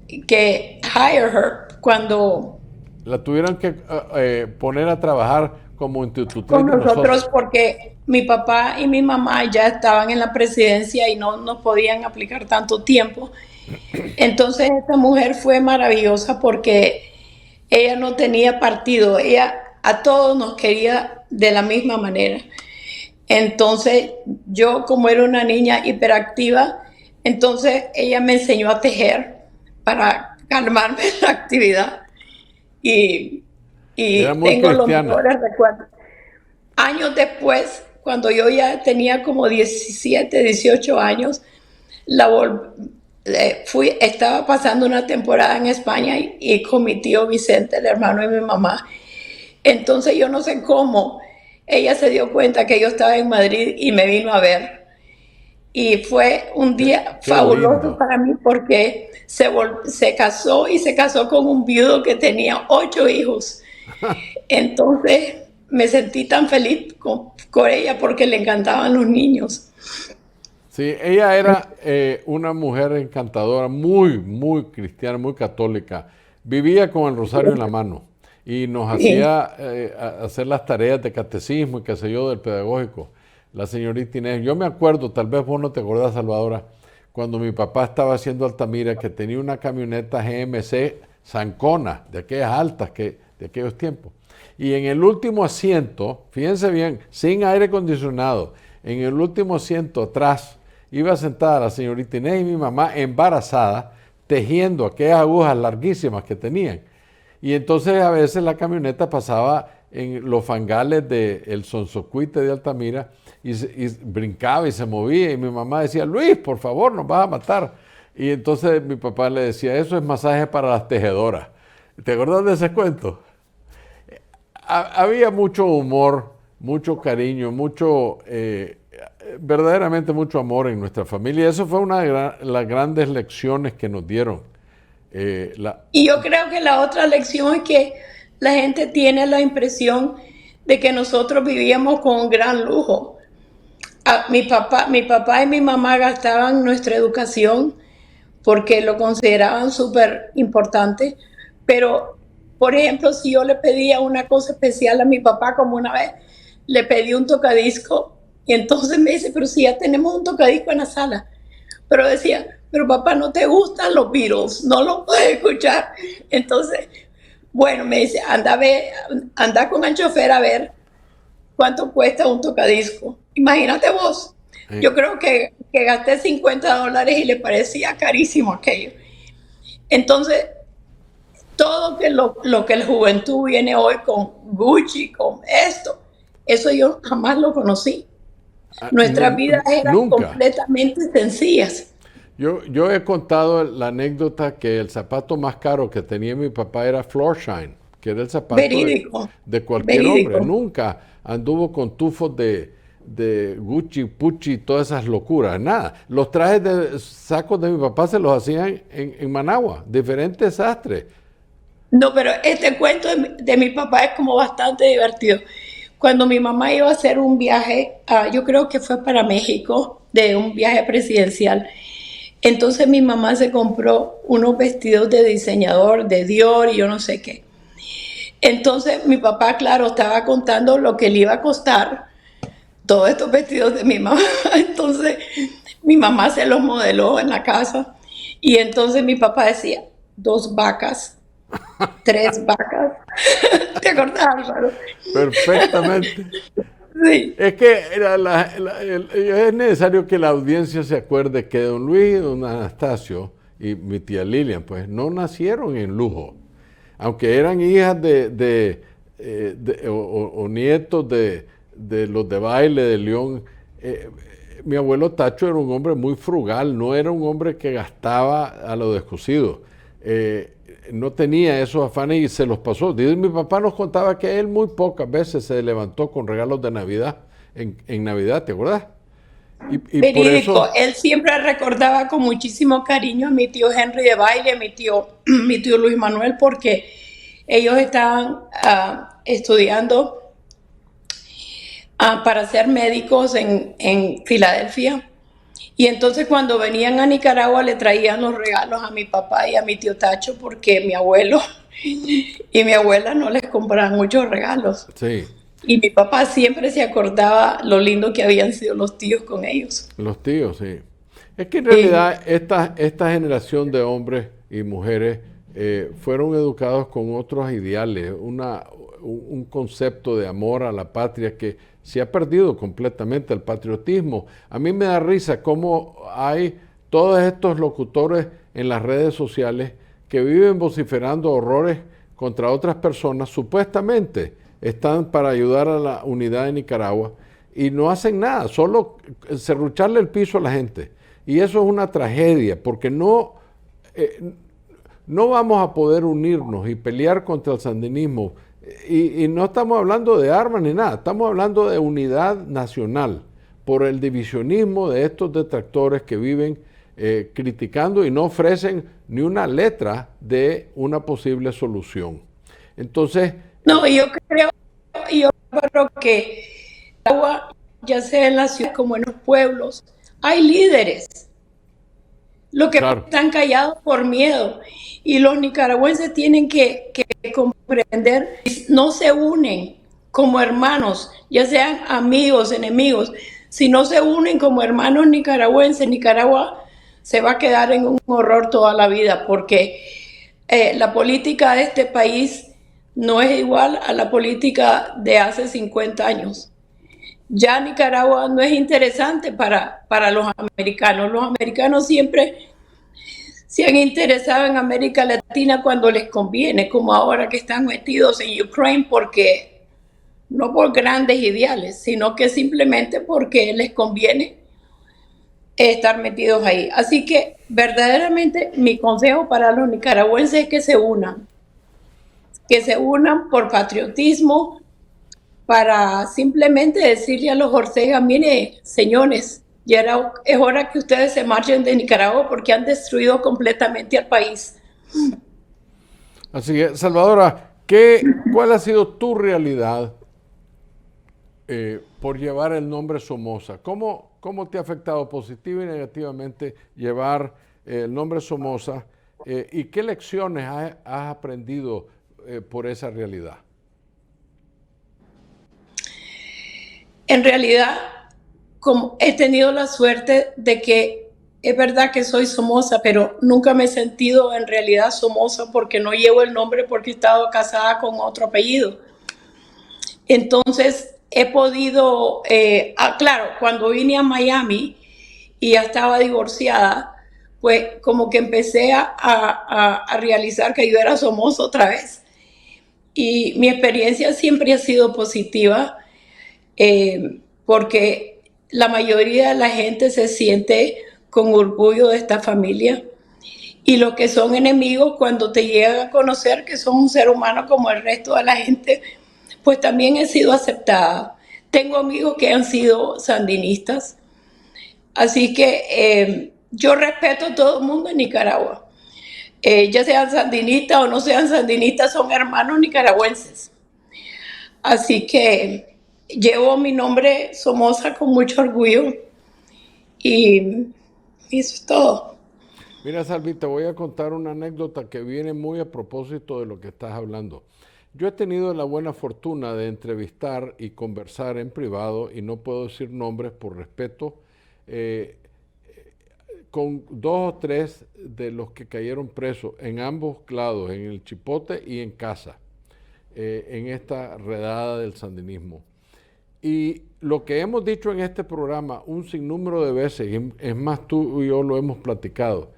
hire her cuando... La tuvieron que poner a trabajar como institutriz con nosotros porque mi papá y mi mamá ya estaban en la presidencia y no nos podían aplicar tanto tiempo. Entonces esta mujer fue maravillosa porque ella no tenía partido, ella a todos nos quería de la misma manera. Entonces, yo como era una niña hiperactiva, entonces ella me enseñó a tejer para calmarme la actividad y, Era y muy tengo los cristiana. mejores recuerdos. Años después, cuando yo ya tenía como 17, 18 años, estaba pasando una temporada en España y con mi tío Vicente, el hermano de mi mamá. Entonces yo no sé cómo ella se dio cuenta que yo estaba en Madrid y me vino a ver. Y fue un día Qué fabuloso lindo. para mí porque se casó y se casó con un viudo que tenía 8 hijos. Entonces me sentí tan feliz con ella porque le encantaban los niños. Sí, ella era una mujer encantadora, muy cristiana, muy católica. Vivía con el rosario en la mano y nos Sí. hacía hacer las tareas de catecismo y qué sé yo, del pedagógico. La señorita Inés, yo me acuerdo, tal vez vos no te acordás, Salvadora, cuando mi papá estaba haciendo Altamira, que tenía una camioneta GMC Zancona, de aquellas altas de aquellos tiempos. Y en el último asiento, fíjense bien, sin aire acondicionado, en el último asiento atrás iba sentada la señorita Inés y mi mamá embarazada, tejiendo aquellas agujas larguísimas que tenían. Y entonces a veces la camioneta pasaba en los fangales del Sonsocuite de Altamira y brincaba y se movía y mi mamá decía, Luis, por favor, nos vas a matar. Y entonces mi papá le decía, eso es masaje para las tejedoras. ¿Te acuerdas de ese cuento? Había mucho humor, mucho cariño, verdaderamente mucho amor en nuestra familia. Eso fue una de las grandes lecciones que nos dieron. La, Y yo creo que la otra lección es que la gente tiene la impresión de que nosotros vivíamos con un gran lujo. Mi papá y mi mamá gastaban nuestra educación porque lo consideraban súper importante, pero por ejemplo, si yo le pedía una cosa especial a mi papá, como una vez le pedí un tocadisco, y entonces me dice, pero si ya tenemos un tocadisco en la sala, pero decía, pero papá, no te gustan los Beatles, no los puedes escuchar. Entonces, bueno, me dice, anda con el chofer a ver cuánto cuesta un tocadisco. Imagínate vos. Yo creo que gasté $50 y le parecía carísimo aquello. Entonces, todo lo que la juventud viene hoy con Gucci, con esto, eso yo jamás lo conocí. Nuestras vidas eran nunca. completamente sencillas. Yo he contado la anécdota que el zapato más caro que tenía mi papá era Floorshine, que era el zapato Verídico, de cualquier hombre. verídico. Nunca anduvo con tufos de Gucci, Pucci, todas esas locuras. Nada. Los trajes de sacos de mi papá se los hacían en Managua, diferentes sastres. No, pero este cuento de mi papá es como bastante divertido. Cuando mi mamá iba a hacer un viaje, yo creo que fue para México, de un viaje presidencial, entonces mi mamá se compró unos vestidos de diseñador, de Dior y yo no sé qué. Entonces mi papá, claro, estaba contando lo que le iba a costar todos estos vestidos de mi mamá. Entonces mi mamá se los modeló en la casa y entonces mi papá decía, 2 vacas, 3 vacas. ¿Te acordás, Álvaro? Perfectamente. Sí. Es que es necesario que la audiencia se acuerde que don Luis y don Anastasio y mi tía Lilian, pues, no nacieron en lujo. Aunque eran hijas o nietos de los de baile de León, mi abuelo Tacho era un hombre muy frugal, no era un hombre que gastaba a lo descosido. No tenía esos afanes y se los pasó. Mi papá nos contaba que él muy pocas veces se levantó con regalos de Navidad, en Navidad, ¿te acuerdas? Y por Verídico, eso, él siempre recordaba con muchísimo cariño a mi tío Henry de baile, mi tío Luis Manuel, porque ellos estaban estudiando para ser médicos en Filadelfia. Y entonces cuando venían a Nicaragua le traían los regalos a mi papá y a mi tío Tacho porque mi abuelo y mi abuela no les compraban muchos regalos. sí, Y mi papá siempre se acordaba lo lindo que habían sido los tíos con ellos. los tíos, sí. Es que en Sí, realidad esta generación de hombres y mujeres fueron educados con otros ideales, un concepto de amor a la patria que se ha perdido completamente el patriotismo. A mí me da risa cómo hay todos estos locutores en las redes sociales que viven vociferando horrores contra otras personas, supuestamente están para ayudar a la unidad de Nicaragua y no hacen nada, solo serrucharle el piso a la gente. Y eso es una tragedia, porque no vamos a poder unirnos y pelear contra el sandinismo. Y no estamos hablando de armas ni nada, estamos hablando de unidad nacional por el divisionismo de estos detractores que viven criticando y no ofrecen ni una letra de una posible solución. Entonces... No, yo creo que agua, ya sea en la ciudad como en los pueblos, hay líderes. Lo que claro, están callados por miedo. Y los nicaragüenses tienen que comprender, no se unen como hermanos, ya sean amigos, enemigos. Si no se unen como hermanos nicaragüenses, Nicaragua se va a quedar en un horror toda la vida, porque la política de este país no es igual a la política de hace 50 años. Ya Nicaragua no es interesante para los americanos. Los americanos siempre se han interesado en América Latina cuando les conviene, como ahora que están metidos en Ucrania, porque no por grandes ideales, sino que simplemente porque les conviene estar metidos ahí. Así que verdaderamente mi consejo para los nicaragüenses es que se unan por patriotismo, para simplemente decirle a los Ortega, mire, señores, ya es hora que ustedes se marchen de Nicaragua porque han destruido completamente al país. Así que, Salvadora, ¿cuál ha sido tu realidad por llevar el nombre Somoza? ¿Cómo te ha afectado positiva y negativamente llevar el nombre Somoza? ¿Y qué lecciones has aprendido por esa realidad? En realidad, como he tenido la suerte de que es verdad que soy Somoza, pero nunca me he sentido en realidad Somoza porque no llevo el nombre, porque he estado casada con otro apellido. Entonces he podido, claro, cuando vine a Miami y ya estaba divorciada, pues como que empecé a realizar que yo era Somoza otra vez. Y mi experiencia siempre ha sido positiva, porque la mayoría de la gente se siente con orgullo de esta familia, y los que son enemigos, cuando te llegan a conocer que son un ser humano como el resto de la gente, pues también he sido aceptada. Tengo amigos que han sido sandinistas, así que yo respeto a todo el mundo en Nicaragua. Ya sean sandinistas o no sean sandinistas, son hermanos nicaragüenses. Así que llevo mi nombre Somoza con mucho orgullo y eso es todo. Mira, Salvi, te voy a contar una anécdota que viene muy a propósito de lo que estás hablando. Yo he tenido la buena fortuna de entrevistar y conversar en privado, y no puedo decir nombres por respeto, con 2 o 3 de los que cayeron presos en ambos lados, en el Chipote y en Casa, en esta redada del sandinismo. Y lo que hemos dicho en este programa un sinnúmero de veces, y es más, tú y yo lo hemos platicado,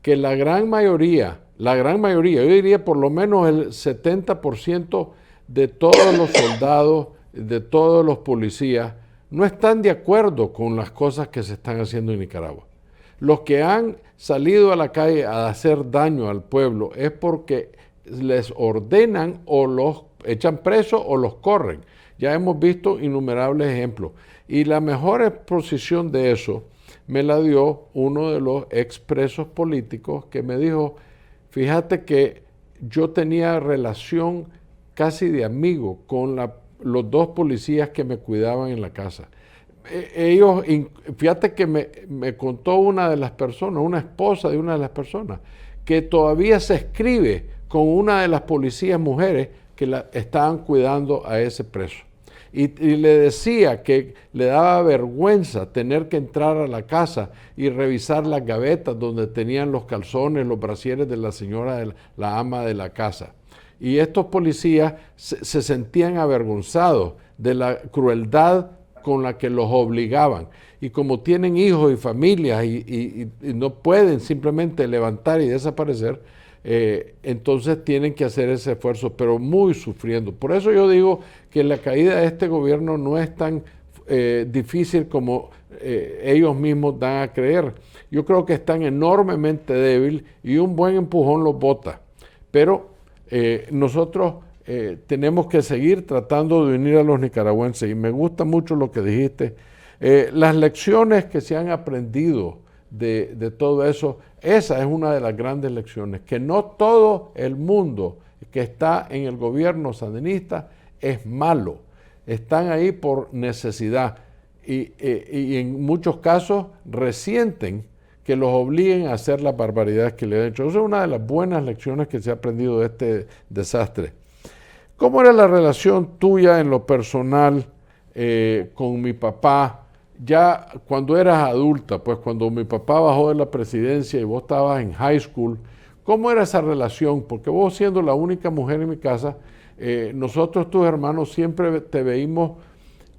que la gran mayoría, yo diría por lo menos el 70% de todos los soldados, de todos los policías, no están de acuerdo con las cosas que se están haciendo en Nicaragua. Los que han salido a la calle a hacer daño al pueblo es porque les ordenan o los echan presos o los corren. Ya hemos visto innumerables ejemplos. Y la mejor exposición de eso me la dio uno de los expresos políticos que me dijo, fíjate que yo tenía relación casi de amigo con los 2 policías que me cuidaban en la casa. Ellos, fíjate que me contó una de las personas, una esposa de una de las personas, que todavía se escribe con una de las policías mujeres que estaban cuidando a ese preso. Y le decía que le daba vergüenza tener que entrar a la casa y revisar las gavetas donde tenían los calzones, los brasieres de la señora, la ama de la casa. Y estos policías se sentían avergonzados de la crueldad con la que los obligaban. Y como tienen hijos y familias y no pueden simplemente levantar y desaparecer, entonces tienen que hacer ese esfuerzo, pero muy sufriendo. Por eso yo digo que la caída de este gobierno no es tan difícil como ellos mismos dan a creer. Yo creo que están enormemente débiles y un buen empujón los bota. Pero nosotros tenemos que seguir tratando de unir a los nicaragüenses. Y me gusta mucho lo que dijiste. Las lecciones que se han aprendido de todo eso, esa es una de las grandes lecciones, que no todo el mundo que está en el gobierno sandinista es malo. Están ahí por necesidad y en muchos casos resienten que los obliguen a hacer las barbaridades que le han hecho. Esa es una de las buenas lecciones que se ha aprendido de este desastre. ¿Cómo era la relación tuya en lo personal con mi papá? Ya cuando eras adulta, pues cuando mi papá bajó de la presidencia y vos estabas en high school, ¿cómo era esa relación? Porque vos siendo la única mujer en mi casa, nosotros, tus hermanos, siempre te veíamos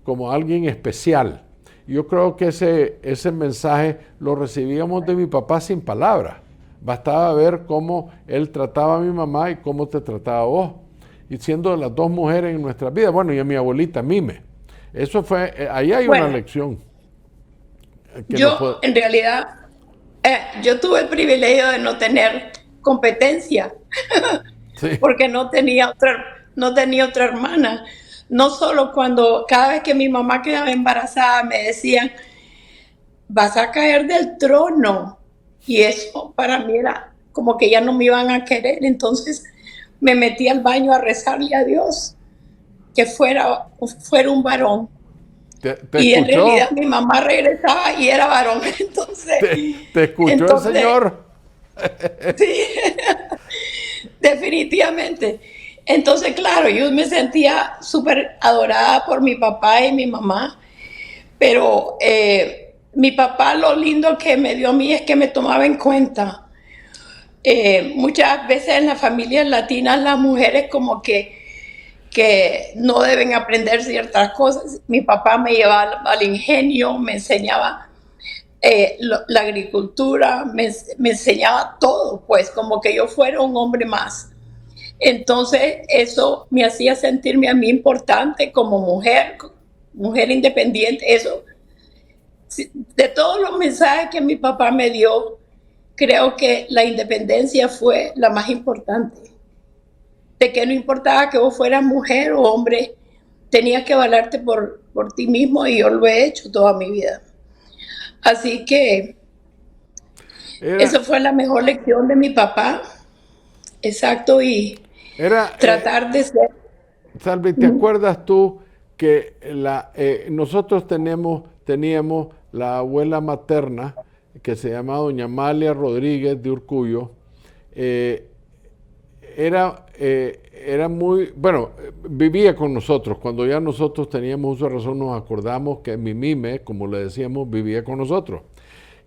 como alguien especial. Yo creo que ese mensaje lo recibíamos de mi papá sin palabras. Bastaba ver cómo él trataba a mi mamá y cómo te trataba a vos. Y siendo las dos mujeres en nuestras vidas, bueno, y a mi abuelita Mime. Eso fue, ahí hay una lección. Yo, en realidad, yo tuve el privilegio de no tener competencia, Sí. porque no tenía otra hermana. No solo cada vez que mi mamá quedaba embarazada, me decían, vas a caer del trono. Y eso para mí era como que ya no me iban a querer. Entonces me metí al baño a rezarle a Dios que fuera un varón. Y en realidad mi mamá regresaba y era varón. Entonces, ¿Te escuchó el Señor? Sí, definitivamente. Entonces, claro, yo me sentía súper adorada por mi papá y mi mamá, pero mi papá, lo lindo que me dio a mí es que me tomaba en cuenta. Muchas veces en las familias latinas las mujeres como que no deben aprender ciertas cosas. Mi papá me llevaba al ingenio, me enseñaba la agricultura, me enseñaba todo, pues como que yo fuera un hombre más. Entonces eso me hacía sentirme a mí importante como mujer independiente. Eso, de todos los mensajes que mi papá me dio, creo que la independencia fue la más importante. De que no importaba que vos fueras mujer o hombre, tenías que valerte por ti mismo, y yo lo he hecho toda mi vida. Así que eso fue la mejor lección de mi papá. Exacto, y tratar de ser. Salvi, ¿te acuerdas tú que nosotros teníamos la abuela materna que se llamaba doña Amalia Rodríguez de Urcullo? Era muy, bueno, vivía con nosotros. Cuando ya nosotros teníamos uso de razón, nos acordamos que mi Mime, como le decíamos, vivía con nosotros.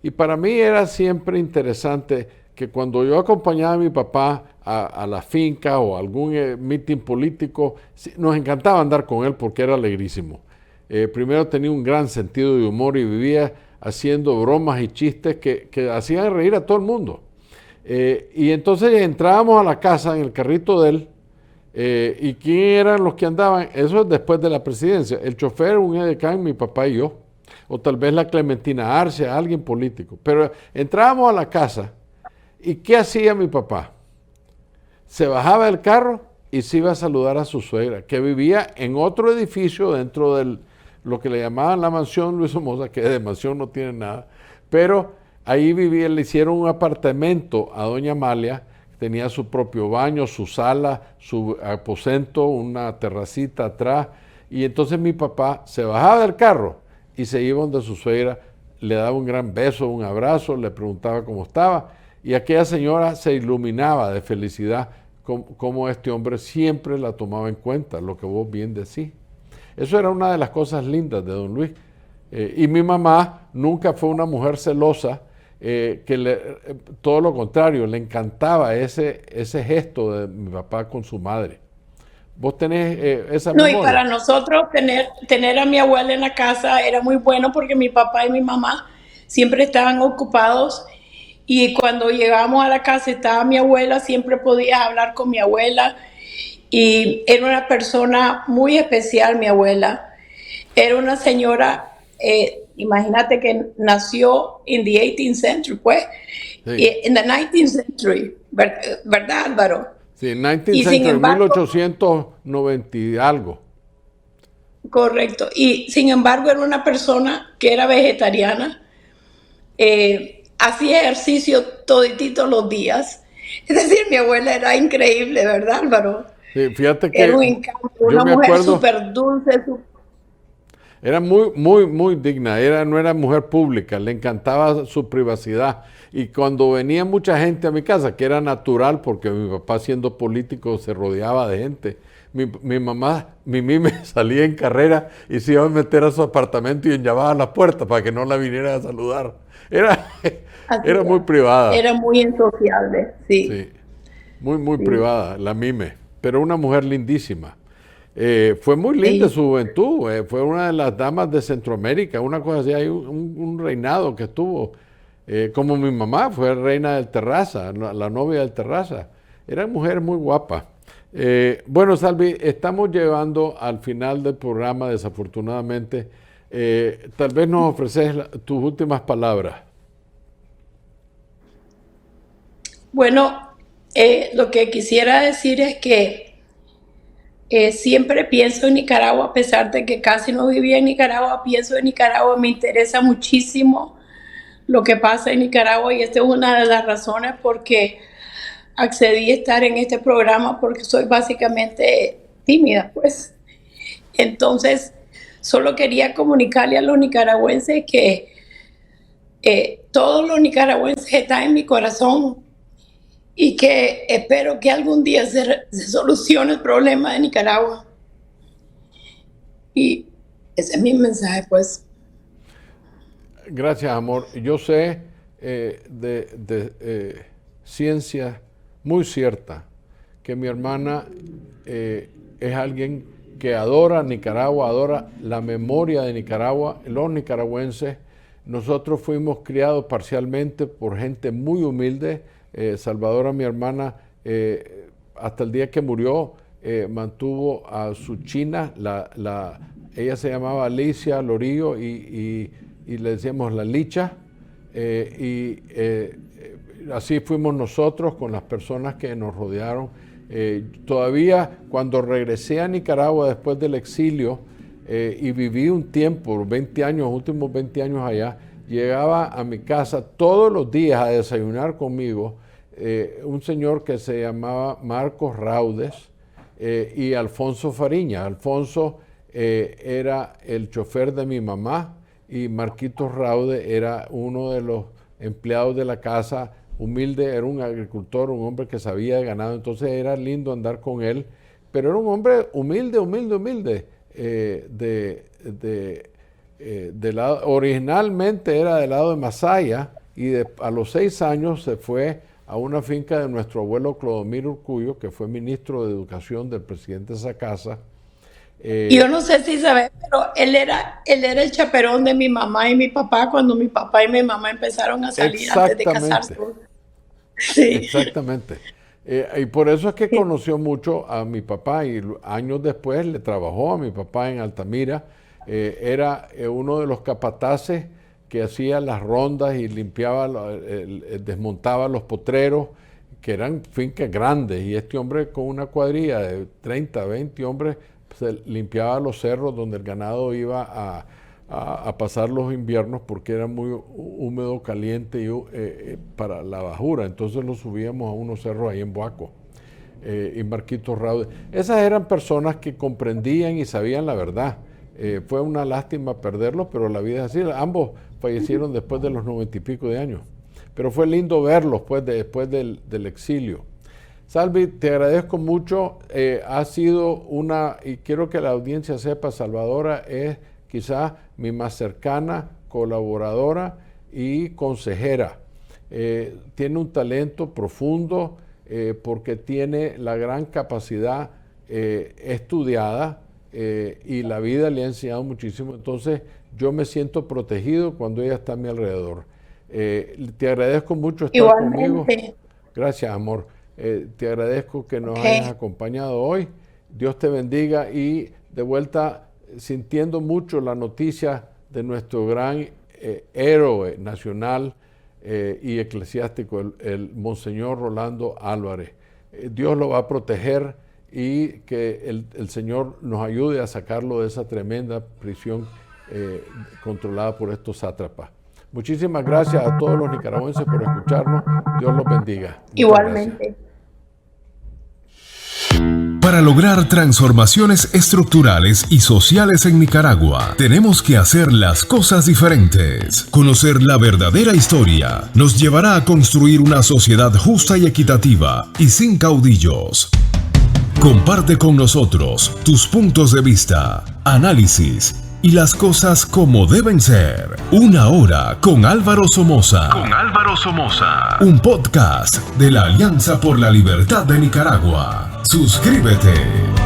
Y para mí era siempre interesante que cuando yo acompañaba a mi papá a la finca o a algún meeting político, nos encantaba andar con él porque era alegrísimo. Primero tenía un gran sentido de humor y vivía haciendo bromas y chistes que hacían reír a todo el mundo. Y entonces entrábamos a la casa en el carrito de él. ¿Y quién eran los que andaban? Eso es después de la presidencia. El chofer, un edecán, mi papá y yo. O tal vez la Clementina Arce, alguien político. Pero entrábamos a la casa. ¿Y qué hacía mi papá? Se bajaba del carro y se iba a saludar a su suegra, que vivía en otro edificio dentro de lo que le llamaban la mansión Luis Somoza, que de mansión no tiene nada. Pero ahí vivía, le hicieron un apartamento a doña Amalia. Tenía su propio baño, su sala, su aposento, una terracita atrás. Y entonces mi papá se bajaba del carro y se iba donde su suegra, le daba un gran beso, un abrazo, le preguntaba cómo estaba. Y aquella señora se iluminaba de felicidad, como este hombre siempre la tomaba en cuenta, lo que vos bien decís. Eso era una de las cosas lindas de don Luis. Y mi mamá nunca fue una mujer celosa, todo lo contrario, le encantaba ese gesto de mi papá con su madre. ¿Vos tenés esa No, y memoria? para nosotros tener a mi abuela en la casa era muy bueno porque mi papá y mi mamá siempre estaban ocupados y cuando llegábamos a la casa estaba mi abuela, siempre podías hablar con mi abuela y era una persona muy especial mi abuela. Era una señora, imagínate que nació en the 18th century, pues, Sí, en the 19th century, ¿verdad, Álvaro? sí, 19th Y sin century, embargo, 1890 y algo. correcto. Y sin embargo era una persona que era vegetariana, hacía ejercicio todititos los días. Es decir, mi abuela era increíble, ¿verdad, Álvaro? Sí, fíjate Era que un encanto, yo una me mujer acuerdo, súper dulce. era muy, muy, muy digna, no era mujer pública, le encantaba su privacidad. Y cuando venía mucha gente a mi casa, que era natural porque mi papá siendo político se rodeaba de gente, mi mamá, mi mime salía en carrera y se iba a meter a su apartamento y llamaba a la puerta para que no la viniera a saludar. Era, Así era muy privada, era muy insociable, sí, sí, muy, muy sí. privada, la mime, pero una mujer lindísima. Fue muy linda Sí. su juventud, fue una de las damas de Centroamérica, una cosa así, hay un reinado que tuvo, como mi mamá fue reina del Terraza, la novia del Terraza, era mujer muy guapa. Bueno, Salvi, estamos llegando al final del programa, desafortunadamente. Tal vez nos ofreces tus últimas palabras. Bueno, lo que quisiera decir es que siempre pienso en Nicaragua, a pesar de que casi no vivía en Nicaragua, pienso en Nicaragua, me interesa muchísimo lo que pasa en Nicaragua y esta es una de las razones por que accedí a estar en este programa porque soy básicamente tímida, pues. Entonces, solo quería comunicarle a los nicaragüenses que todos los nicaragüenses están en mi corazón y que espero que algún día se solucione el problema de Nicaragua. Y ese es mi mensaje, pues. Gracias, amor. Yo sé ciencia muy cierta que mi hermana es alguien que adora Nicaragua, adora la memoria de Nicaragua, los nicaragüenses. Nosotros fuimos criados parcialmente por gente muy humilde. Salvadora, mi hermana, hasta el día que murió, mantuvo a su china, ella se llamaba Alicia Lorillo y le decíamos la Licha, así fuimos nosotros con las personas que nos rodearon. Todavía cuando regresé a Nicaragua después del exilio y viví un tiempo, 20 años, últimos 20 años allá, llegaba a mi casa todos los días a desayunar conmigo un señor que se llamaba Marcos Raudes y Alfonso Fariña. Alfonso era el chofer de mi mamá y Marquitos Raude era uno de los empleados de la casa, humilde, era un agricultor, un hombre que sabía de ganado, entonces era lindo andar con él, pero era un hombre humilde, originalmente era del lado de Masaya y a los 6 años se fue a una finca de nuestro abuelo Clodomiro Urcullo, que fue ministro de Educación del presidente de esa casa. Yo no sé si sabes, pero él era el chaperón de mi mamá y mi papá cuando mi papá y mi mamá empezaron a salir antes de casarse. Exactamente, Sí. exactamente. Y por eso es que conoció mucho a mi papá y años después le trabajó a mi papá en Altamira. Era uno de los capataces que hacía las rondas y limpiaba, desmontaba los potreros, que eran fincas grandes. Y este hombre con una cuadrilla de 30, 20 hombres se limpiaba los cerros donde el ganado iba a pasar los inviernos porque era muy húmedo, caliente y para la bajura. Entonces lo subíamos a unos cerros ahí en Boaco. Y Marquitos Raude. Esas eran personas que comprendían y sabían la verdad. Fue una lástima perderlos, pero la vida es así. Ambos fallecieron después de los 90 y pico de años. Pero fue lindo verlos pues, después del exilio. Salvi, te agradezco mucho. Ha sido y quiero que la audiencia sepa, Salvadora es quizás mi más cercana colaboradora y consejera. Tiene un talento profundo porque tiene la gran capacidad estudiada y la vida le ha enseñado muchísimo. Entonces yo me siento protegido cuando ella está a mi alrededor. Te agradezco mucho estar conmigo. Gracias, amor. Te agradezco que nos hayas acompañado hoy. Dios te bendiga y de vuelta sintiendo mucho la noticia de nuestro gran héroe nacional y eclesiástico, el Monseñor Rolando Álvarez. Dios lo va a proteger y que el Señor nos ayude a sacarlo de esa tremenda prisión controlada por estos sátrapas. Muchísimas gracias a todos los nicaragüenses por escucharnos. Dios los bendiga. Igualmente. Para lograr transformaciones estructurales y sociales en Nicaragua, tenemos que hacer las cosas diferentes. Conocer la verdadera historia nos llevará a construir una sociedad justa y equitativa y sin caudillos. Comparte con nosotros tus puntos de vista, análisis y las cosas como deben ser. Una hora con Álvaro Somoza. Un podcast de la Alianza por la Libertad de Nicaragua. Suscríbete.